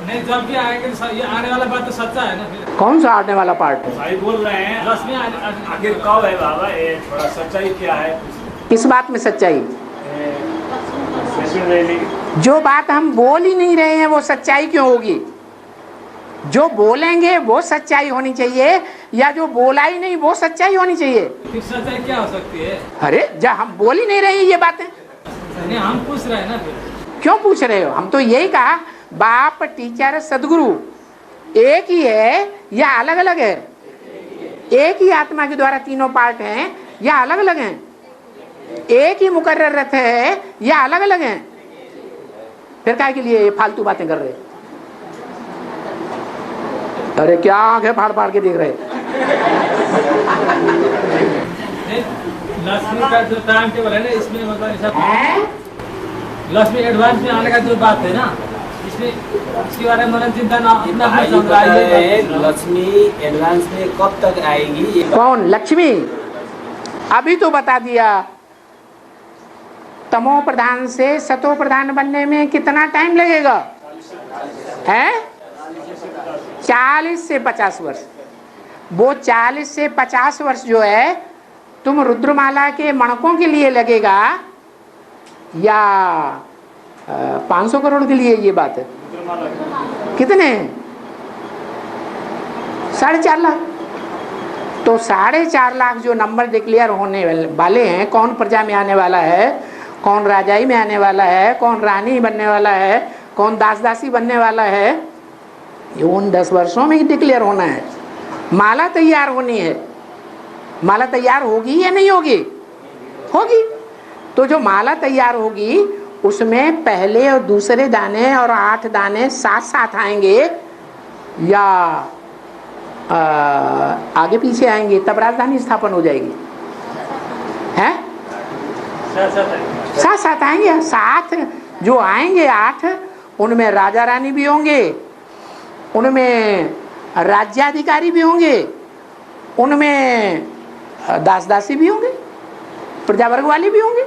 नहीं, जब भी आएंगे तो ये आने वाला बात तो सच्चा है ना। फिर कौन सा आने वाला पार्ट? भाई बोल रहे हैं लक्ष्मी आखिर कब है बाबा? ये थोड़ा सच्चाई क्या है? किस बात में सच्चाई? रैली जो बात हम बोल ही नहीं रहे हैं वो सच्चाई क्यों होगी? जो बोलेंगे वो सच्चाई होनी चाहिए, या जो बोला ही नहीं वो सच्चाई होनी चाहिए? फिर सच्चाई क्या हो सकती है? अरे जब हम बोल ही नहीं रहे ये बातें, नहीं हम पूछ रहे हैं ना। फिर क्यों पूछ रहे हो? हम तो यही कहा बाप टीचर सदगुरु एक ही है या अलग अलग है? एक ही आत्मा के द्वारा तीनों पार्ट हैं या अलग अलग हैं? एक ही मुकर्रर रथ है या अलग अलग हैं? फिर काय के लिए फालतू बातें कर रहे? अरे क्या आंखें फाड़ फाड़ के देख रहे? लक्ष्मी का जो टाइम टेबल है ना, इसमें मतलब लक्ष्मी एडवांस में आने का जो बात है ना, इसमें इसके बारे में मन चिंता ना अपना चल रहा है। लक्ष्मी एडवांस में कब तक आएगी? कौन लक्ष्मी? अभी तो बता दिया। तमो प्रधान से सतो प्रधान बनने में कितना टाइम लगेगा? है 40 से 50 वर्ष। वो 40 से 50 वर्ष जो है तुम रुद्रमाला के मणकों के लिए लगेगा या 500 करोड़ के लिए? ये बात है। कितने? 4.5 लाख। तो 4.5 लाख जो नंबर डिक्लेयर होने वाले हैं, कौन प्रजा में आने वाला है, कौन राजाई में आने वाला है, कौन रानी बनने वाला है, कौन दास दासी बनने वाला है, ये उन 10 वर्षों में ही डिक्लेयर होना है। माला तैयार होनी है। माला तैयार होगी या नहीं होगी? होगी। तो जो माला तैयार होगी उसमें पहले और दूसरे दाने और 8 दाने साथ साथ आएंगे या आगे पीछे आएंगे, तब राजधानी स्थापन हो जाएगी। हैं? साथ साथ आएंगे। साथ जो आएंगे 8, उनमें राजा रानी भी होंगे, उनमें राज्याधिकारी भी होंगे, उनमें दास दासी भी होंगे, प्रजा वर्ग वाले भी होंगे,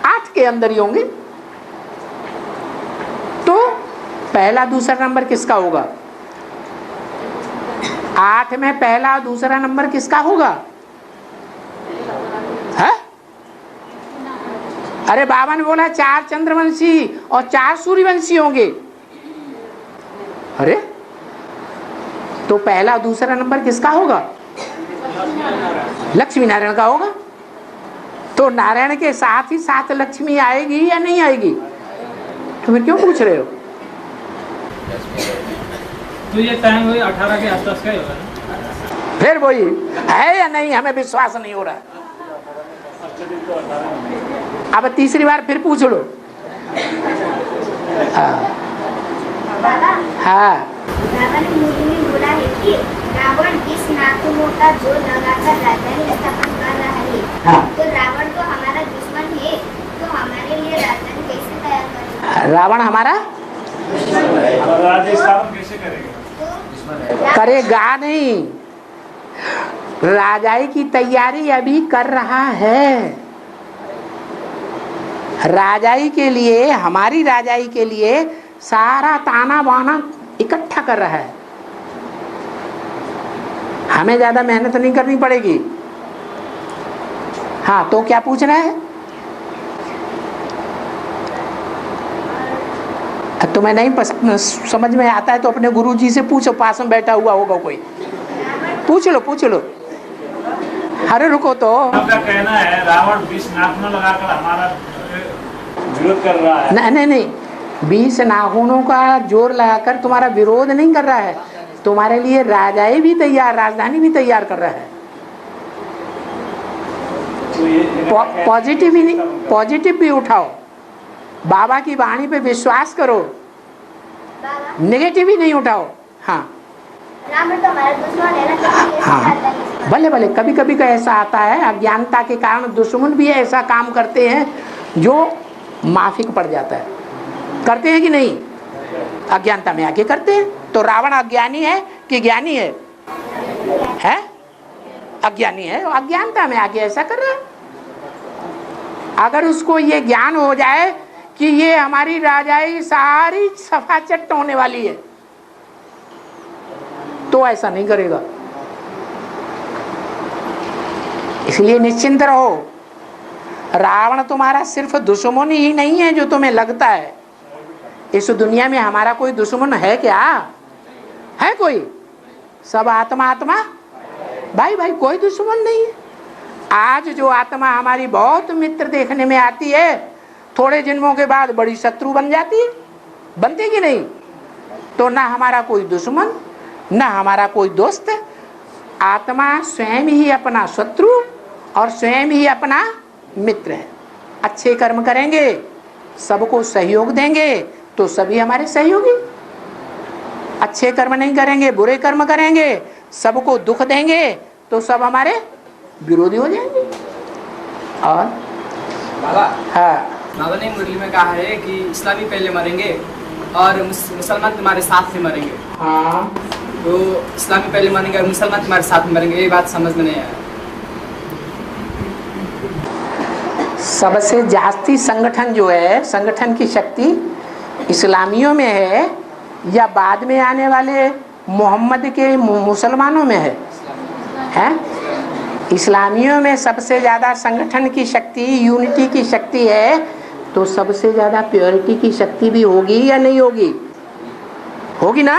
8 के अंदर ही होंगे। तो पहला दूसरा नंबर किसका होगा? 8 में पहला दूसरा नंबर किसका होगा? है? अरे बाबा ने बोला 4 चंद्रवंशी और 4 सूर्यवंशी होंगे। अरे तो पहला दूसरा नंबर किसका होगा? लक्ष्मी नारायण का होगा। तो नारायण के साथ ही साथ लक्ष्मी आएगी या नहीं आएगी? तो फिर क्यों पूछ रहे हो? तो ये टाइम वही 18 के आसपास का ही होगा ना? फिर वही है या नहीं, हमें विश्वास नहीं हो रहा। अब तीसरी बार फिर पूछ लो। बाबा, हाँ रावण मूवी में बोला है कि रावण इस नाखूनों का जोर लगाकर राजधानी स्थापन कर रहा है। हाँ। तो रावण तो हमारा दुश्मन है, तो हमारे लिए राजधानी कैसे तैयार करेगा? रावण हमारा और राज्य स्थापन कैसे करेंगे? तो करेगा नहीं, राजाई की तैयारी अभी कर रहा है। राजाई के लिए, हमारी राजाई के लिए सारा ताना बाना इकट्ठा कर रहा है। हमें ज्यादा मेहनत नहीं करनी पड़ेगी। हाँ तो क्या पूछ रहा है? तुम्हें नहीं समझ में आता है तो अपने गुरुजी से पूछो, पास में बैठा हुआ होगा कोई, पूछ लो पूछ लो। अरे रुको तो, आपका कहना है रावण 20 नाखून लगाकर हमारा विरोध कर रहा है? नहीं नहीं नहीं, 20 नाखूनों का जोर लगाकर तुम्हारा विरोध नहीं कर रहा है, तुम्हारे लिए राजाई भी तैयार, राजधानी भी तैयार कर रहा है। पॉजिटिव ही नहीं, पॉजिटिव भी उठाओ, बाबा की वाणी पे विश्वास करो, बाबा, नेगेटिव ही नहीं उठाओ। हाँ रावण तो हमारा दुश्मन है ना, तो हम कैसे हाँ राजधानी स्थापन? भले भले, कभी कभी का ऐसा आता है, अज्ञानता के कारण दुश्मन भी ऐसा काम करते हैं जो माफिक पड़ जाता है। करते हैं कि नहीं? अज्ञानता में आके करते हैं। तो रावण अज्ञानी है कि ज्ञानी है? है अज्ञानी है, अज्ञानता में आके ऐसा कर रहा है। अगर उसको ये ज्ञान हो जाए कि ये हमारी राजाई सारी सफाचट होने वाली है, तो ऐसा नहीं करेगा। इसलिए निश्चिंत रहो, रावण तुम्हारा सिर्फ दुश्मन ही नहीं है जो तुम्हें लगता है। इस दुनिया में हमारा कोई दुश्मन है क्या? है कोई? सब आत्मा आत्मा भाई भाई, कोई दुश्मन नहीं है। आज जो आत्मा हमारी बहुत मित्र देखने में आती है, थोड़े जन्मों के बाद बड़ी शत्रु बन जाती है, बनती कि नहीं? तो ना हमारा कोई दुश्मन ना हमारा कोई दोस्त, आत्मा स्वयं ही अपना शत्रु और स्वयं ही अपना मित्र है। अच्छे कर्म करेंगे, सबको सहयोग देंगे तो सभी हमारे सहयोगी। अच्छे कर्म नहीं करेंगे, बुरे कर्म करेंगे, सबको दुख देंगे तो सब हमारे विरोधी हो जाएंगे। और बाबा, हाँ बाबा ने मुरली में कहा है कि इस्लामी पहले मरेंगे और मुसलमान तुम्हारे साथ में मरेंगे। हाँ तो इस्लामी पहले मरेंगे और मुसलमान तुम्हारे साथ में मरेंगे, ये बात समझ में नहीं आया। सबसे जास्ती संगठन जो है, संगठन की शक्ति इस्लामियों में है या बाद में आने वाले मोहम्मद के मुसलमानों में है? हैं? इस्लामियों में सबसे ज़्यादा संगठन की शक्ति, यूनिटी की शक्ति है, तो सबसे ज़्यादा प्योरिटी की शक्ति भी होगी या नहीं होगी? होगी ना।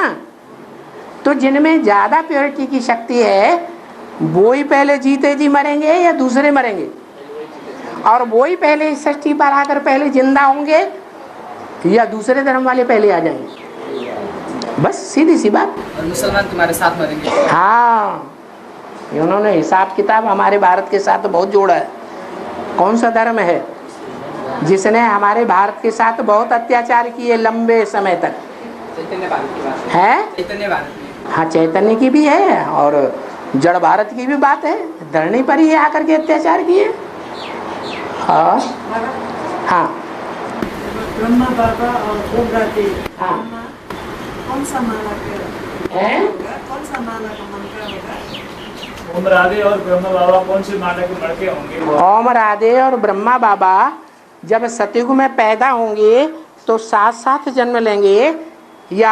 तो जिनमें ज़्यादा प्योरिटी की शक्ति है वो ही पहले जीते जी मरेंगे या दूसरे मरेंगे? और वो ही पहले इस सृष्टि पर आकर पहले जिंदा होंगे या दूसरे धर्म वाले पहले आ जाएंगे? बस सीधी सी बात। और मुसलमान तुम्हारे साथ मरेंगे। हाँ, उन्होंने हिसाब किताब हमारे भारत के साथ बहुत जोड़ा है। कौन सा धर्म है जिसने हमारे भारत के साथ बहुत अत्याचार किए लंबे समय तक? चैतन्य भारत की बात है? चैतन्य भारत में। हाँ, चैतन्य की भी है और जड़ भारत की भी बात है। धरनी पर ही आकर के अत्याचार किए। हाँ हाँ ब्रह्मा बाबा और गोमराती, हाँ। कौन सा माला के है? कौन सा माला का मंत्र होगा? ओम राधे और ब्रह्मा बाबा कौन से माता के लड़के होंगे? ओम राधे और ब्रह्मा बाबा जब सतयुग में पैदा होंगे तो साथ साथ जन्म लेंगे या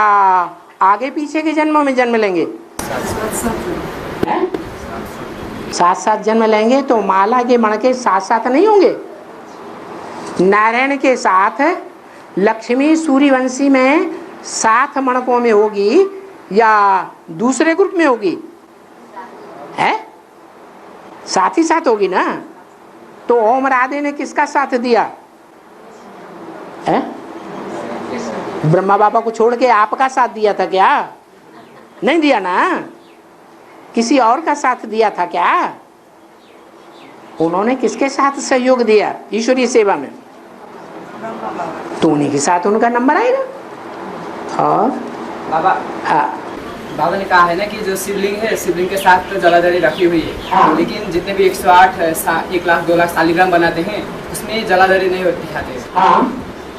आगे पीछे के जन्मों में जन्म लेंगे? साथ साथ जन्म लेंगे। तो माला के मणके साथ साथ नहीं होंगे। नारायण के साथ लक्ष्मी सूर्यवंशी में साथ मणकों में होगी या दूसरे ग्रुप में होगी? है साथ ही साथ होगी ना। तो ओम राधे ने किसका साथ दिया है? ब्रह्मा बाबा को छोड़ के आपका साथ दिया था क्या? नहीं दिया ना। किसी और का साथ दिया था क्या? उन्होंने किसके साथ सहयोग दिया ईश्वरीय सेवा में? तो उन्हीं के साथ उनका नंबर आएगा। और बाबा हाँ बाबा ने कहा है ना कि जो शिवलिंग है, शिवलिंग के साथ तो जलाधारी रखी हुई है। हाँ। लेकिन जितने भी 108 1 लाख 2 लाख शालिग्राम बनाते हैं उसमें जलाधारी नहीं दिखाते। हाँ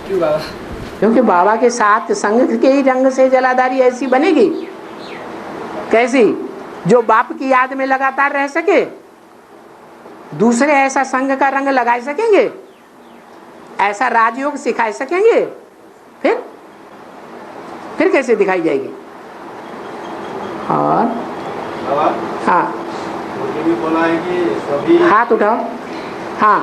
क्यों बाबा? क्योंकि बाबा के साथ संग के ही रंग से जलाधारी ऐसी बनेगी। कैसी? जो बाप की याद में लगातार रह सके। दूसरे ऐसा संग का रंग लगा सकेंगे? ऐसा राजयोग सिखा सकेंगे? फिर कैसे दिखाई जाएगी? और हाँ भी बोला है कि सभी हाथ उठाओ। हाँ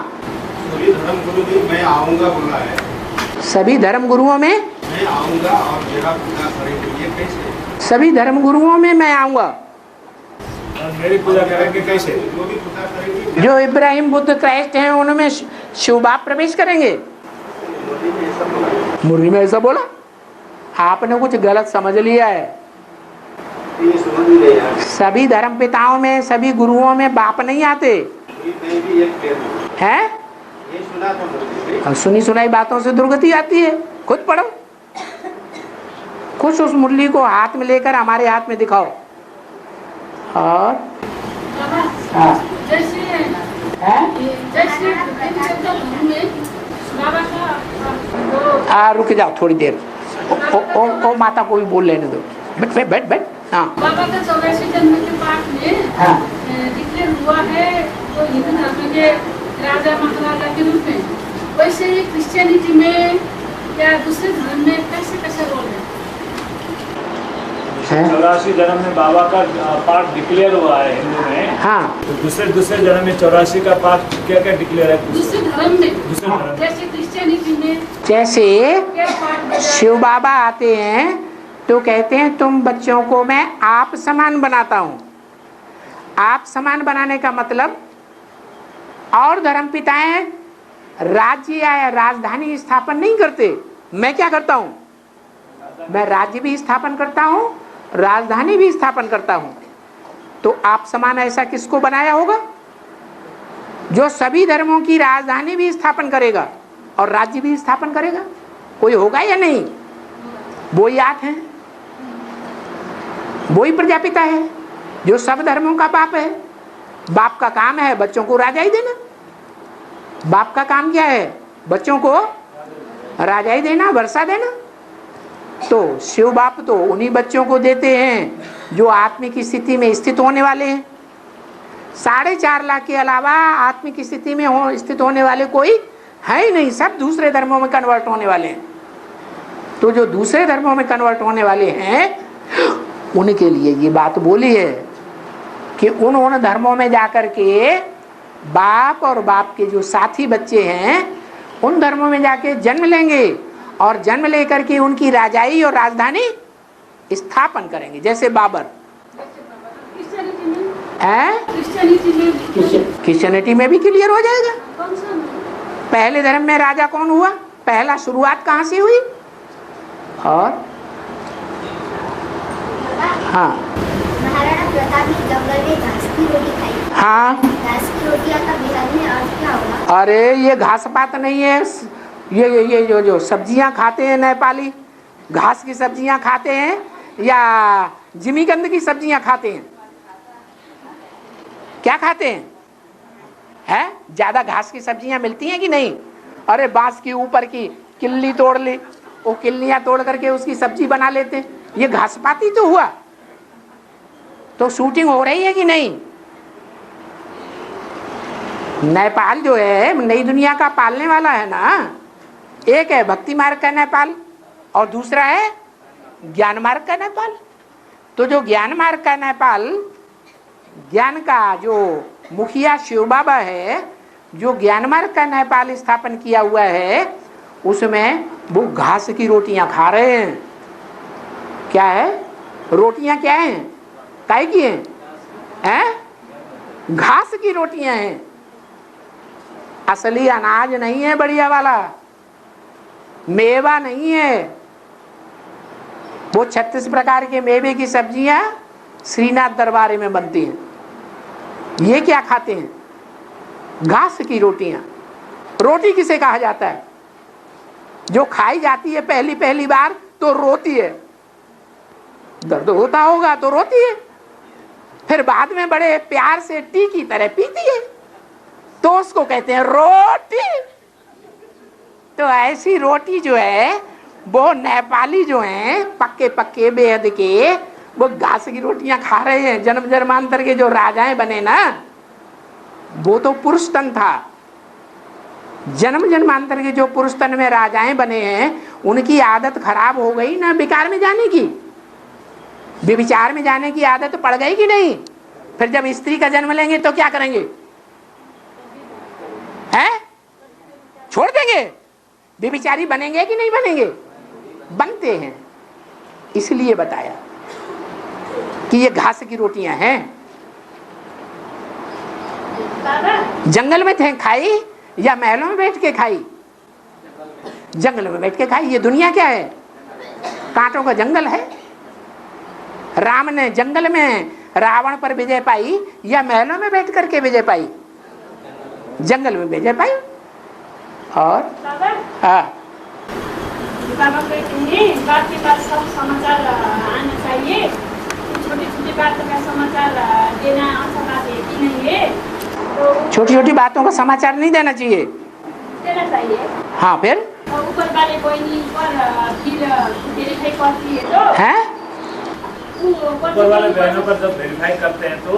सभी धर्म गुरु में मैं आऊंगा बोला है। सभी धर्म गुरुओं में मैं आऊंगा और मेरा पूजा करेंगे, ये कैसे? सभी धर्म गुरुओं में मैं आऊंगा और मेरी पूजा करेंगे कैसे? जो भी पूजा करेंगे जो इब्राहिम बुद्ध क्राइस्ट हैं उनमें शिव बाप प्रवेश करेंगे। मोदी ने ऐसा बोला है। मुरली में ऐसा बोला? आपने कुछ गलत समझ लिया है। ये समझ नहीं रहे यार। सभी धर्म पिताओं में सभी गुरुओं में बाप नहीं आते मैं भी एक पेड़ हूँ। हैं। ये सुना था मोदी से। और सुनी सुनाई बातों से दुर्गति आती है। खुद पढ़ो। कुछ उस मुरली को हाथ में लेकर हमारे हाथ में दिखाओ। और बाबा हाँ जैसे जैसे में बाबा का रुक जाओ थोड़ी देर। ओ माता को भी बोल लेने दो। बैठ बैठ बैठ। हाँ बाबा का 84 जन्म के पाठ में हाँ डिक्लेयर हुआ है तो हिंदू धर्म के राजा महाराजा के रूप में, वैसे ही क्रिश्चियनिटी में या दूसरे धर्म में कैसे कैसे रोल है? 84 जन्म में बाबा का पाठ डिक्लेयर हुआ है हिंदू में। हाँ तो दूसरे जन्म में 84 का पाठ क्या क्या डिक्लेयर है? दूसरे धर्म में दूसरे धर्म में जैसे क्रिश्चियनिटी में जैसे क्या पाठ बताया? शिव बाबा आते हैं तो कहते हैं तुम बच्चों को मैं आप समान बनाता हूँ। आप समान बनाने का मतलब और धर्म पिताएं राज्य या राजधानी स्थापन नहीं करते। मैं क्या करता हूँ? मैं राज्य भी स्थापन करता हूँ, राजधानी भी स्थापन करता हूँ। तो आप समान ऐसा किसको बनाया होगा? जो सभी धर्मों की राजधानी भी स्थापन करेगा और राज्य भी स्थापन करेगा। कोई होगा या नहीं? वो ही आप हैं, वो ही प्रजापिता है जो सब धर्मों का बाप है। बाप का काम है बच्चों को राजाई देना। बाप का काम क्या है? बच्चों को राजाई देना, वर्षा देना। तो शिव बाप तो उन्हीं बच्चों को देते हैं जो आत्मिक स्थिति में स्थित होने वाले हैं। 4.5 लाख के अलावा आत्मिक स्थिति में स्थित होने वाले कोई है ही नहीं। सब दूसरे धर्मों में कन्वर्ट होने वाले हैं। तो जो दूसरे धर्मों में कन्वर्ट होने वाले हैं उनके लिए ये बात बोली है कि उन धर्मों में जाकर के बाप और बाप के जो साथी बच्चे हैं उन धर्मों में जाके जन्म लेंगे और जन्म लेकर के उनकी राजाई और राजधानी स्थापन करेंगे। जैसे बाबर क्रिश्चियनिटी में है। क्रिश्चियनिटी में भी क्लियर हो जाएगा। कौन सा में? पहले धर्म में राजा कौन हुआ? पहला शुरुआत कहाँ से हुई? और हाँ महाराणा प्रताप ने जंगल में घास की रोटी खाई। हाँ घास की रोटी का बिहारी में अर्थ क्या होगा? अरे ये घास पात नहीं है। ये जो सब्जियां खाते हैं नेपाली, घास की सब्जियां खाते हैं या जिमीकंद की सब्जियां खाते हैं? क्या खाते हैं? है ज्यादा घास की सब्जियां मिलती हैं कि नहीं? अरे बांस के ऊपर की किल्ली तोड़ ली, वो किल्लियां तोड़ करके उसकी सब्जी बना लेते हैं। ये घास पाती तो हुआ। तो शूटिंग हो रही है कि नहीं? नेपाल जो है नई दुनिया का पालने वाला है ना, एक है भक्ति मार्ग का नेपाल और दूसरा है ज्ञान मार्ग का नेपाल। तो जो ज्ञान मार्ग का नेपाल, ज्ञान का जो मुखिया शिव बाबा है, जो ज्ञान मार्ग का नेपाल स्थापन किया हुआ है, उसमें वो घास की रोटियां खा रहे हैं। क्या है? रोटियां क्या है? काय की हैं? घास की रोटियां हैं। असली अनाज नहीं है बढ़िया वाला, मेवा नहीं है। वो 36 प्रकार के मेवे की सब्जियां श्रीनाथ दरबार में बनती हैं। ये क्या खाते हैं? घास की रोटियां। रोटी किसे कहा जाता है? जो खाई जाती है पहली पहली बार तो रोती है, दर्द होता होगा तो रोती है, फिर बाद में बड़े प्यार से टी की तरह पीती है, तो उसको कहते हैं रोटी। तो ऐसी रोटी जो है वो नेपाली जो हैं पक्के पक्के बेहद के, वो घास की रोटियां खा रहे हैं। जन्म जन्मांतर के जो राजाएं बने ना, वो तो पुरुष तन था। जन्म जन्मांतर के जो पुरुष तन में राजाएं बने हैं, उनकी आदत खराब हो गई ना विकार में जाने की, व्यभिचार में जाने की आदत पड़ गई कि नहीं? फिर जब स्त्री का जन्म लेंगे तो क्या करेंगे? हैं? छोड़ देंगे? व्यभिचारी बनेंगे कि नहीं बनेंगे? बनते हैं। इसलिए बताया कि ये घास की रोटियां हैं। जंगल में थे खाई या महलों में बैठ के खाई? जंगल में बैठ के खाई। ये दुनिया क्या है? कांटों का जंगल है। राम ने जंगल में रावण पर विजय पाई या महलों में बैठ करके विजय पाई? जंगल में विजय पाई। और बाबा कहते हैं बात के बाद सब समाचार आना चाहिए, छोटी छोटी बातों का समाचार देना अच्छा बात है कि नहीं है? तो छोटी छोटी बातों का समाचार नहीं देना चाहिए। देना चाहिए। हाँ, फिर ऊपर वाले बहनी पर फिर वेरीफाई करती है तो है? ऊपर वाले बहनों पर जब वेरीफाई करते हैं तो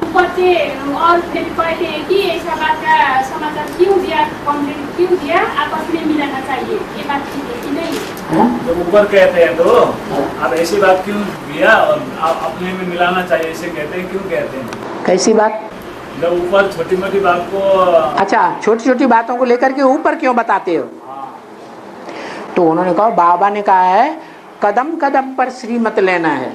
ऊपर से और फिर कहते हैं कि ऐसा बात का समाचार क्यों दिया, कंप्लेंट क्यों दिया, आपस में मिलाना चाहिए। ये बात ठीक है कि नहीं? जब ऊपर कहते हैं तो आप ऐसी बात क्यों दिया और आप अपने में मिलाना चाहिए, ऐसे कहते हैं। क्यों कहते हैं? कैसी बात? जब ऊपर छोटी मोटी बात को, अच्छा, छोटी छोटी बातों को लेकर के ऊपर क्यों बताते हो? तो उन्होंने कहा, बाबा ने कहा है कदम कदम पर श्रीमत लेना है।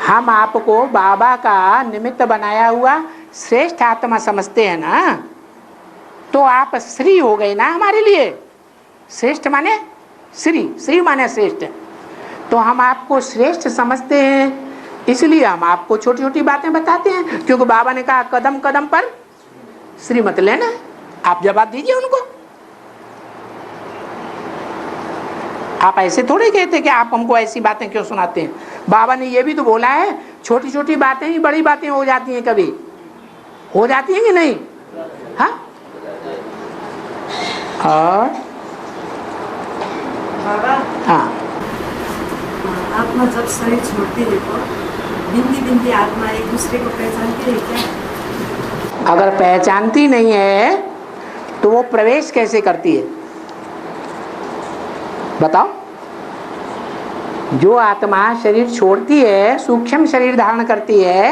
हम आपको बाबा का निमित्त बनाया हुआ श्रेष्ठ आत्मा समझते हैं ना, तो आप श्री हो गए ना हमारे लिए। श्रेष्ठ माने श्री, श्री माने श्रेष्ठ। तो हम आपको श्रेष्ठ समझते हैं, इसलिए हम आपको छोटी छोटी बातें बताते हैं। क्योंकि बाबा ने कहा कदम कदम पर श्रीमत लेना। आप जवाब दीजिए उनको। आप ऐसे थोड़े कहते कि आप हमको ऐसी बातें क्यों सुनाते हैं। बाबा ने ये भी तो बोला है, छोटी छोटी बातें ही बड़ी बातें हो जाती हैं, कभी हो जाती हैं कि नहीं? हाँ। और बाबा, हाँ, आत्मा जब शरीर छोड़ती है तो बिंदी बिंदी आत्मा एक दूसरे को पहचानती है क्या? अगर पहचानती नहीं है तो वो प्रवेश कैसे करती है बताओ? जो आत्मा शरीर छोड़ती है, सूक्ष्म शरीर धारण करती है,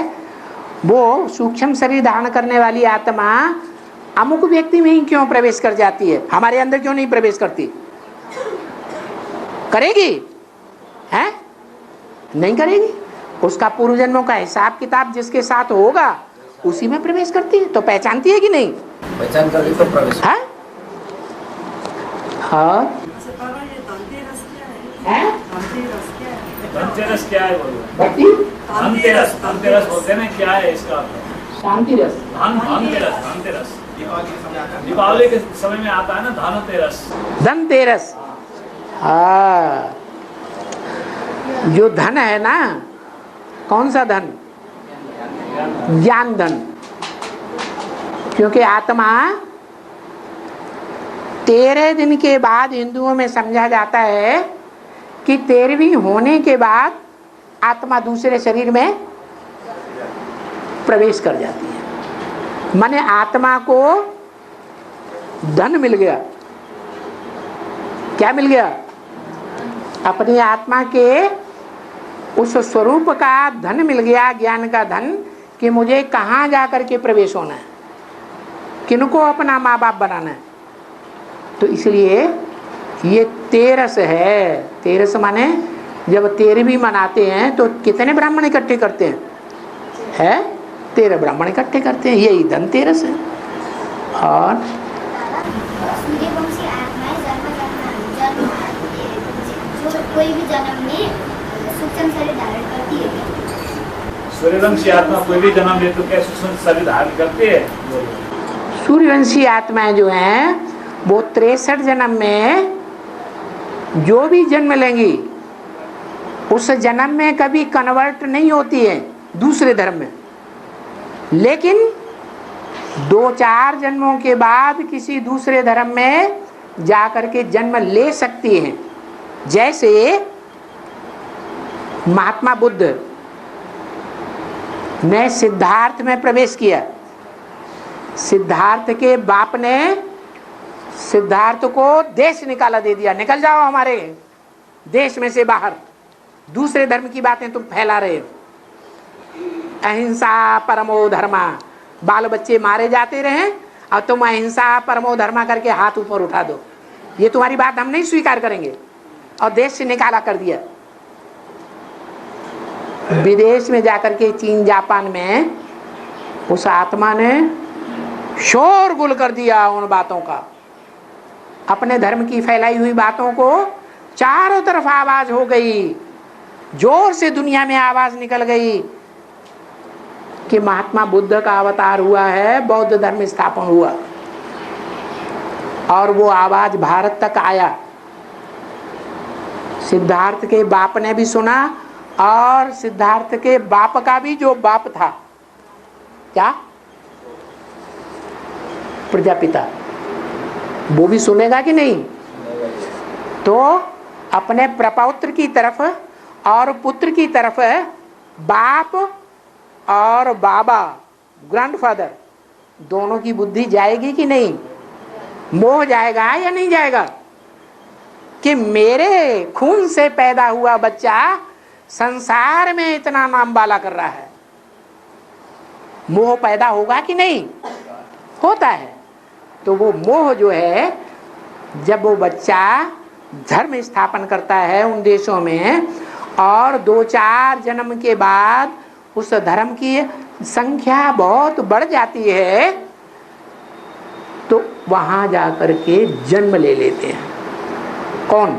वो सूक्ष्म शरीर धारण करने वाली आत्मा अमुक व्यक्ति में ही क्यों प्रवेश कर जाती है? हमारे अंदर क्यों नहीं प्रवेश करती? करेगी? हैं? नहीं करेगी। उसका पूर्व जन्मों का हिसाब किताब जिसके साथ होगा उसी में प्रवेश करती है। तो पहचानती है कि नहीं? पहचान करके तो प्रवेश। हाँ, हाँ। धनतेरस क्या है? धनतेरस, धनतेरस बोलते हैं ना, क्या है इसका? शांति रस। धनतेरस, धनतेरस दीपावली के समय में आता है ना, धनतेरस। धनतेरस, हाँ। जो धन है ना, कौन सा धन? ज्ञान धन। क्योंकि आत्मा 13 दिन के बाद हिंदुओं में समझा जाता है कि 13वीं होने के बाद आत्मा दूसरे शरीर में प्रवेश कर जाती है। माने आत्मा को धन मिल गया। क्या मिल गया? अपनी आत्मा के उस स्वरूप का धन मिल गया, ज्ञान का धन, कि मुझे कहाँ जाकर के प्रवेश होना है, किनको अपना माँ बाप बनाना है। तो इसलिए ये तेरस है। तेरस माने जब 13वीं मनाते हैं तो कितने ब्राह्मण इकट्ठे करते हैं? 13 ब्राह्मण इकट्ठे करते हैं, यही धनतेरस है। और सूर्यवंशी आत्माएं जो कोई भी जन्म में सूक्ष्म शरीर धारण करती है क्या? सूर्यवंशी आत्मा कोई भी जन्म ले तो क्या सूक्ष्म शरीर धारण करती है? सूर्यवंशी आत्माएं जो हैं वो 63 जन्म में जो भी जन्म लेंगी उस जन्म में कभी कन्वर्ट नहीं होती है दूसरे धर्म में, लेकिन 2-4 जन्मों के बाद किसी दूसरे धर्म में जाकर के जन्म ले सकती हैं। जैसे महात्मा बुद्ध ने सिद्धार्थ में प्रवेश किया। सिद्धार्थ के बाप ने सिद्धार्थ को देश निकाला, दे दिया, निकल जाओ हमारे देश में से बाहर, दूसरे धर्म की बातें तुम फैला रहे हो। अहिंसा परमो धर्मा, बाल बच्चे मारे जाते रहे और तुम अहिंसा परमो धर्मा करके हाथ ऊपर उठा दो, ये तुम्हारी बात हम नहीं स्वीकार करेंगे, और देश से निकाला कर दिया। विदेश में जाकर के चीन जापान में उस आत्मा ने शोरगुल कर दिया उन बातों का, अपने धर्म की फैलाई हुई बातों को चारों तरफ आवाज हो गई, जोर से दुनिया में आवाज निकल गई कि महात्मा बुद्ध का अवतार हुआ है, बौद्ध धर्म स्थापन हुआ। और वो आवाज भारत तक आया। सिद्धार्थ के बाप ने भी सुना और सिद्धार्थ के बाप का भी जो बाप था, क्या प्रजापिता, वो भी सुनेगा कि नहीं? तो अपने प्रपौत्र की तरफ और पुत्र की तरफ बाप और बाबा, ग्रैंडफादर, दोनों की बुद्धि जाएगी कि नहीं? मोह जाएगा या नहीं जाएगा कि मेरे खून से पैदा हुआ बच्चा संसार में इतना नाम बाला कर रहा है? मोह पैदा होगा कि नहीं? होता है। तो वो मोह जो है, जब वो बच्चा धर्म स्थापन करता है उन देशों में और 2-4 जन्म के बाद उस धर्म की संख्या बहुत बढ़ जाती है, तो वहां जाकर के जन्म ले लेते हैं। कौन?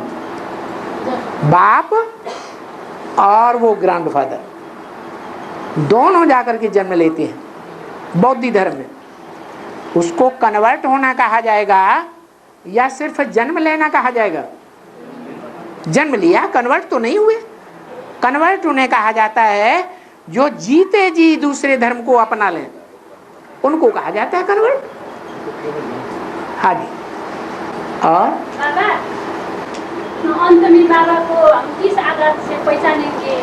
बाप और वो ग्रैंडफादर, दोनों जाकर के जन्म लेते हैं बौद्ध धर्म में। उसको कन्वर्ट होना कहा जाएगा या सिर्फ जन्म लेना कहा जाएगा? जन्म लिया, कन्वर्ट तो नहीं हुए। कन्वर्ट उन्हें कहा जाता है जो जीते जी दूसरे धर्म को अपना लें, उनको कहा जाता है कन्वर्ट। हाँ जी। और बाबा, अंत में बाबा को हम किस आधार से पहचानेंगे?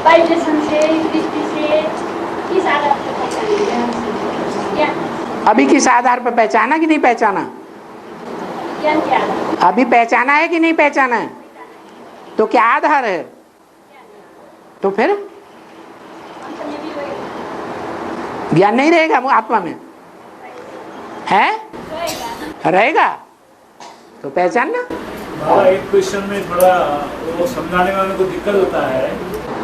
वाइब्रेशन से, दृष्टि से, किस आधार से पहचानेंगे? क्या अभी किस आधार पर पहचाना कि नहीं पहचाना? ज्ञान के आधार। अभी पहचाना है कि नहीं पहचाना है? तो क्या आधार है? तो फिर ज्ञान नहीं रहेगा आत्मा में, है? रहेगा तो पहचानना। बाबा, एक क्वेश्चन में थोड़ा वो समझाने में मेरे को दिक्कत होता है।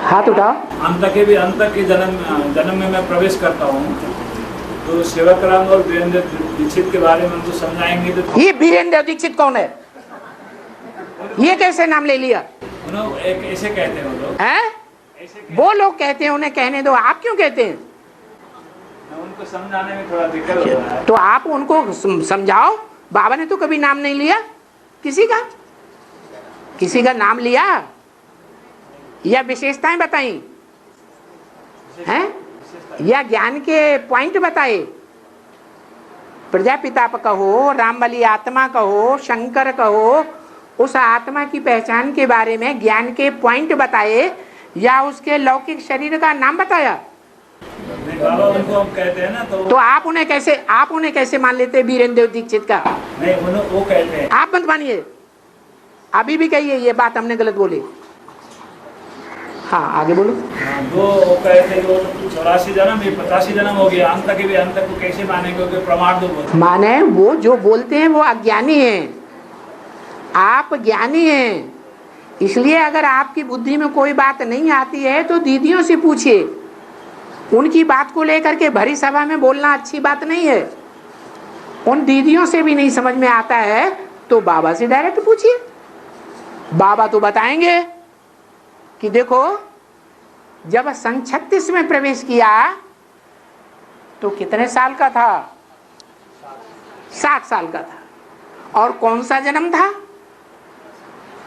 हाथ उठाओ। अंत के जन्म में मैं प्रवेश करता हूँ, तो सेवाकराम और वीरेंद्र दीक्षित के बारे में हमको समझाएंगे तो? ये वीरेंद्र दीक्षित कौन है? ये कैसे नाम ले लिया? एक ऐसे कहते हैं वो लोग, हैं? वो लोग कहते हैं, उन्हें कहने दो। आप क्यों कहते हैं? उनको समझाने में थोड़ा दिक्कत होता है। तो आप उनको समझाओ। बाबा ने तो कभी नाम नहीं लिया किसी का। किसी का नाम लिया या विशेषताएं बताई हैं या ज्ञान के पॉइंट बताए? प्रजापिता कहो, रामबली आत्मा कहो, शंकर कहो, उस आत्मा की पहचान के बारे में ज्ञान के पॉइंट बताए या उसके लौकिक शरीर का नाम बताया? नहीं, बाबा उनको हम कहते हैं ना तो आप उन्हें कैसे मान लेते हैं वीरेंद्र दीक्षित का? नहीं, वो कहते हैं। आप मत मानिए, अभी भी कहिए ये बात हमने गलत बोली। हाँ आगे बोलो। वो कहते हैं 84 जन्म, ये 85 जन्म हो गया, अंत के भी अंत को कैसे मानेंगे? क्योंकि प्रमाण दो बोलते माने वो जो बोलते हैं वो अज्ञानी हैं, आप ज्ञानी हैं। इसलिए अगर आपकी बुद्धि में कोई बात नहीं आती है तो दीदियों से पूछिए, उनकी बात को लेकर के भरी सभा में बोलना अच्छी बात नहीं है। उन दीदियों से भी नहीं समझ में आता है तो बाबा से डायरेक्ट पूछिए, बाबा तो बताएंगे कि देखो जब सन 36 में प्रवेश किया तो कितने साल का था? 7 साल का था। और कौन सा जन्म था?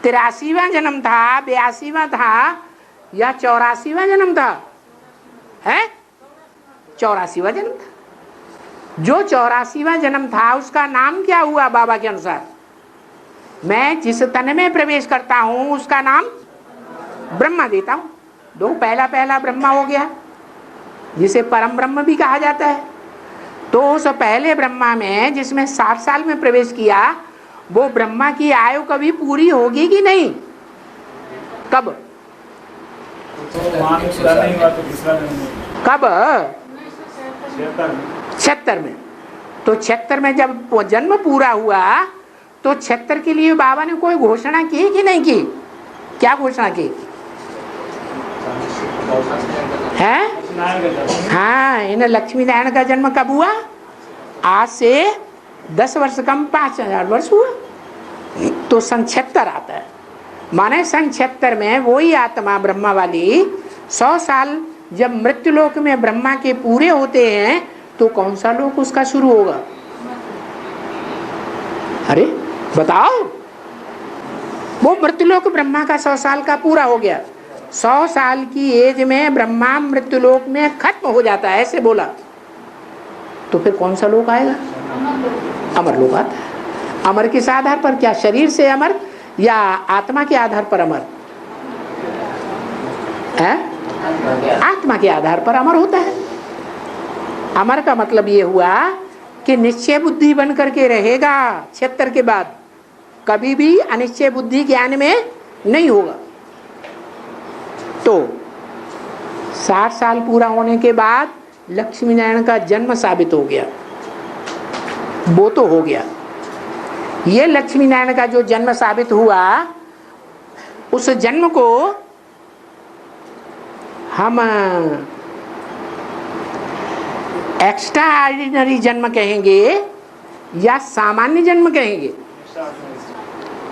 83वां जन्म था, 82वां था या 84वां जन्म था? है 84वां जन्म था। जो 84वां जन्म था उसका नाम क्या हुआ बाबा के अनुसार? मैं जिस तन में प्रवेश करता हूं उसका नाम ब्रह्मा देता हूं। दो पहला ब्रह्मा हो गया, जिसे परम ब्रह्म भी कहा जाता है। तो उस पहले ब्रह्मा में जिसमें 60 साल में प्रवेश किया, वो ब्रह्मा की आयु कभी पूरी होगी कि नहीं? कब? कब? 76 में। तो 76 में जब जन्म पूरा हुआ तो 76 के लिए बाबा ने कोई घोषणा की कि नहीं की? क्या घोषणा की है? हाँ, इन्हें लक्ष्मी नारायण का जन्म कब हुआ? आज से 10 वर्ष कम 5000 वर्ष हुआ। तो सन 76 आता है, माने सन 76 में वही आत्मा ब्रह्मा वाली 100 साल जब मृत्युलोक में ब्रह्मा के पूरे होते हैं तो कौन सा लोक उसका शुरू होगा? अरे बताओ, वो मृत्युलोक ब्रह्मा का 100 साल का पूरा हो गया। 100 साल की एज में ब्रह्मा मृत्युलोक में खत्म हो जाता है, ऐसे बोला। तो फिर कौन सा लोक आएगा? अमर लोक आता है। अमर किस आधार पर? क्या शरीर से अमर या आत्मा के आधार पर अमर है? आत्मा के आधार पर अमर होता है। अमर का मतलब ये हुआ कि निश्चय बुद्धि बन करके रहेगा 76 के बाद, कभी भी अनिश्चय बुद्धि ज्ञान में नहीं होगा। तो 60 साल पूरा होने के बाद लक्ष्मी नारायण का जन्म साबित हो गया, वो तो हो गया। ये लक्ष्मी नारायण का जो जन्म साबित हुआ, उस जन्म को हम एक्स्ट्रा ऑर्डिनरी जन्म कहेंगे या सामान्य जन्म कहेंगे?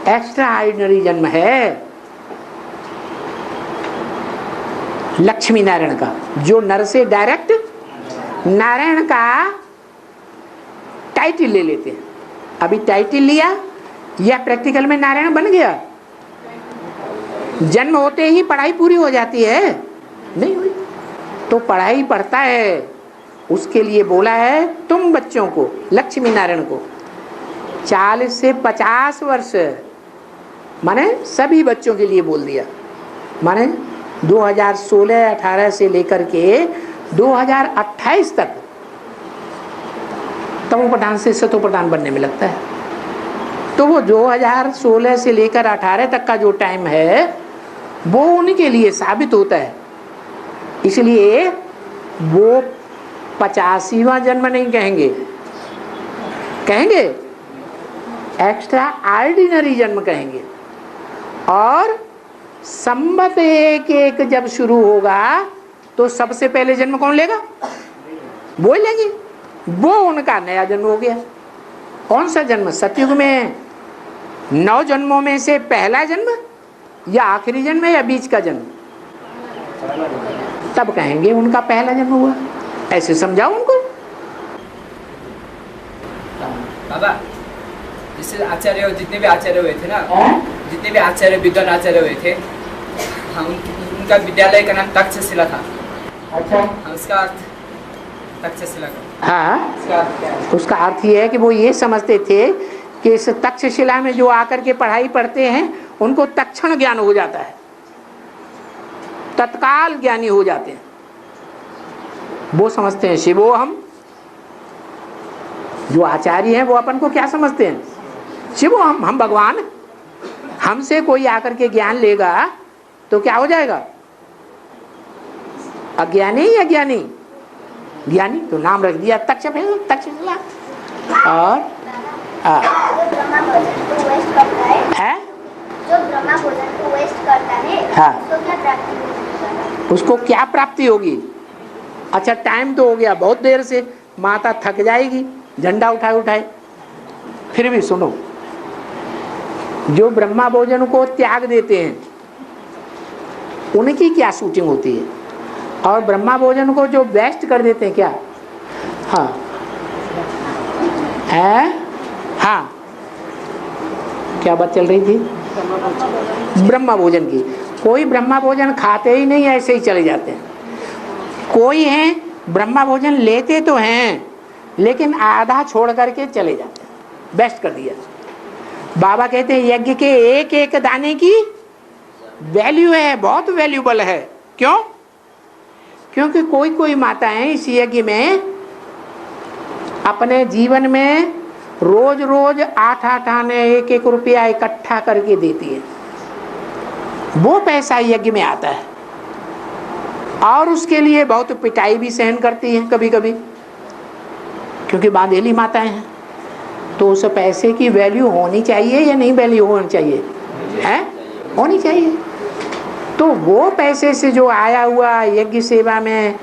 एक्स्ट्रा ऑर्डिनरी जन्म है लक्ष्मी नारायण का, जो नर से डायरेक्ट नारायण का टाइटल ले लेते हैं। अभी टाइटल लिया या प्रैक्टिकल में नारायण बन गया? जन्म होते ही पढ़ाई पूरी हो जाती है? नहीं हुई। तो पढ़ाई पढ़ता है, उसके लिए बोला है तुम बच्चों को, लक्ष्मी नारायण को 40 से 50 वर्ष, माने सभी बच्चों के लिए बोल दिया। माने 2016-18 से लेकर के 2028 तक तमो प्रधान से सतो प्रधान बनने में लगता है। तो वो 2016 से लेकर 18 तक का जो टाइम है वो उनके लिए साबित होता है। इसलिए वो 85वां जन्म नहीं कहेंगे, कहेंगे एक्स्ट्रा ऑर्डिनरी जन्म कहेंगे। और संवत एक जब शुरू होगा तो सबसे पहले जन्म कौन लेगा? वो लेंगे। वो उनका नया जन्म हो गया। कौन सा जन्म? सतयुग में 9 जन्मों में से पहला जन्म या आखिरी जन्म या बीच का जन्म? तब कहेंगे उनका पहला जन्म हुआ। ऐसे समझाओ उनको। बाबा, जैसे आचार्य, जितने भी आचार्य हुए थे ना, जितने भी आचार्य, विद्वान आचार्य हुए थे, हम उनका विद्यालय का नाम तक्षशिला था। अच्छा, उसका अर्थ तक्षशिला का? हाँ, उसका अर्थ क्या है? उसका अर्थ ये है कि वो ये समझते थे कि इस तक्षशिला में जो आकर के पढ़ाई पढ़ते हैं उनको तत्क्षण ज्ञान हो जाता है, तत्काल ज्ञानी हो जाते हैं। वो समझते हैं शिवोहम। जो आचार्य हैं वो अपन को क्या समझते हैं? शिवोहम, हम भगवान। हमसे कोई आकर के ज्ञान लेगा तो क्या हो जाएगा? अज्ञानी या ज्ञानी? ज्ञानी। तो नाम रख दिया तक्षशिला। और ब्रह्मा भोजन को वेस्ट करता है, जो ब्रह्मा भोजन को वेस्ट करता है, हाँ, उसको क्या प्राप्ति होगी? उसको क्या प्राप्ति होगी? अच्छा, टाइम तो हो गया बहुत देर से, माता थक जाएगी झंडा उठाए उठाए। फिर भी सुनो, जो ब्रह्मा भोजन को त्याग देते हैं उनकी क्या शूटिंग होती है, और ब्रह्मा भोजन को जो वेस्ट कर देते हैं क्या? हाँ है, हाँ, क्या बात चल रही थी? ब्रह्मा भोजन की। कोई ब्रह्मा भोजन खाते ही नहीं, ऐसे ही चले जाते हैं। कोई हैं ब्रह्मा भोजन लेते तो हैं लेकिन आधा छोड़ करके चले जाते हैं, बेस्ट कर दिया। बाबा कहते हैं यज्ञ के एक एक दाने की वैल्यू है, बहुत वैल्यूबल है। क्यों? क्योंकि कोई कोई माताएं इस यज्ञ में अपने जीवन में रोज रोज 8-8 आने 1-1 रुपया इकट्ठा करके देती है। वो पैसा यज्ञ में आता है और उसके लिए बहुत पिटाई भी सहन करती हैं कभी कभी, क्योंकि बांधेली माताएं हैं। तो उस पैसे की वैल्यू होनी चाहिए या नहीं वैल्यू होनी चाहिए? है, होनी चाहिए। तो वो पैसे से जो आया हुआ यज्ञ सेवा में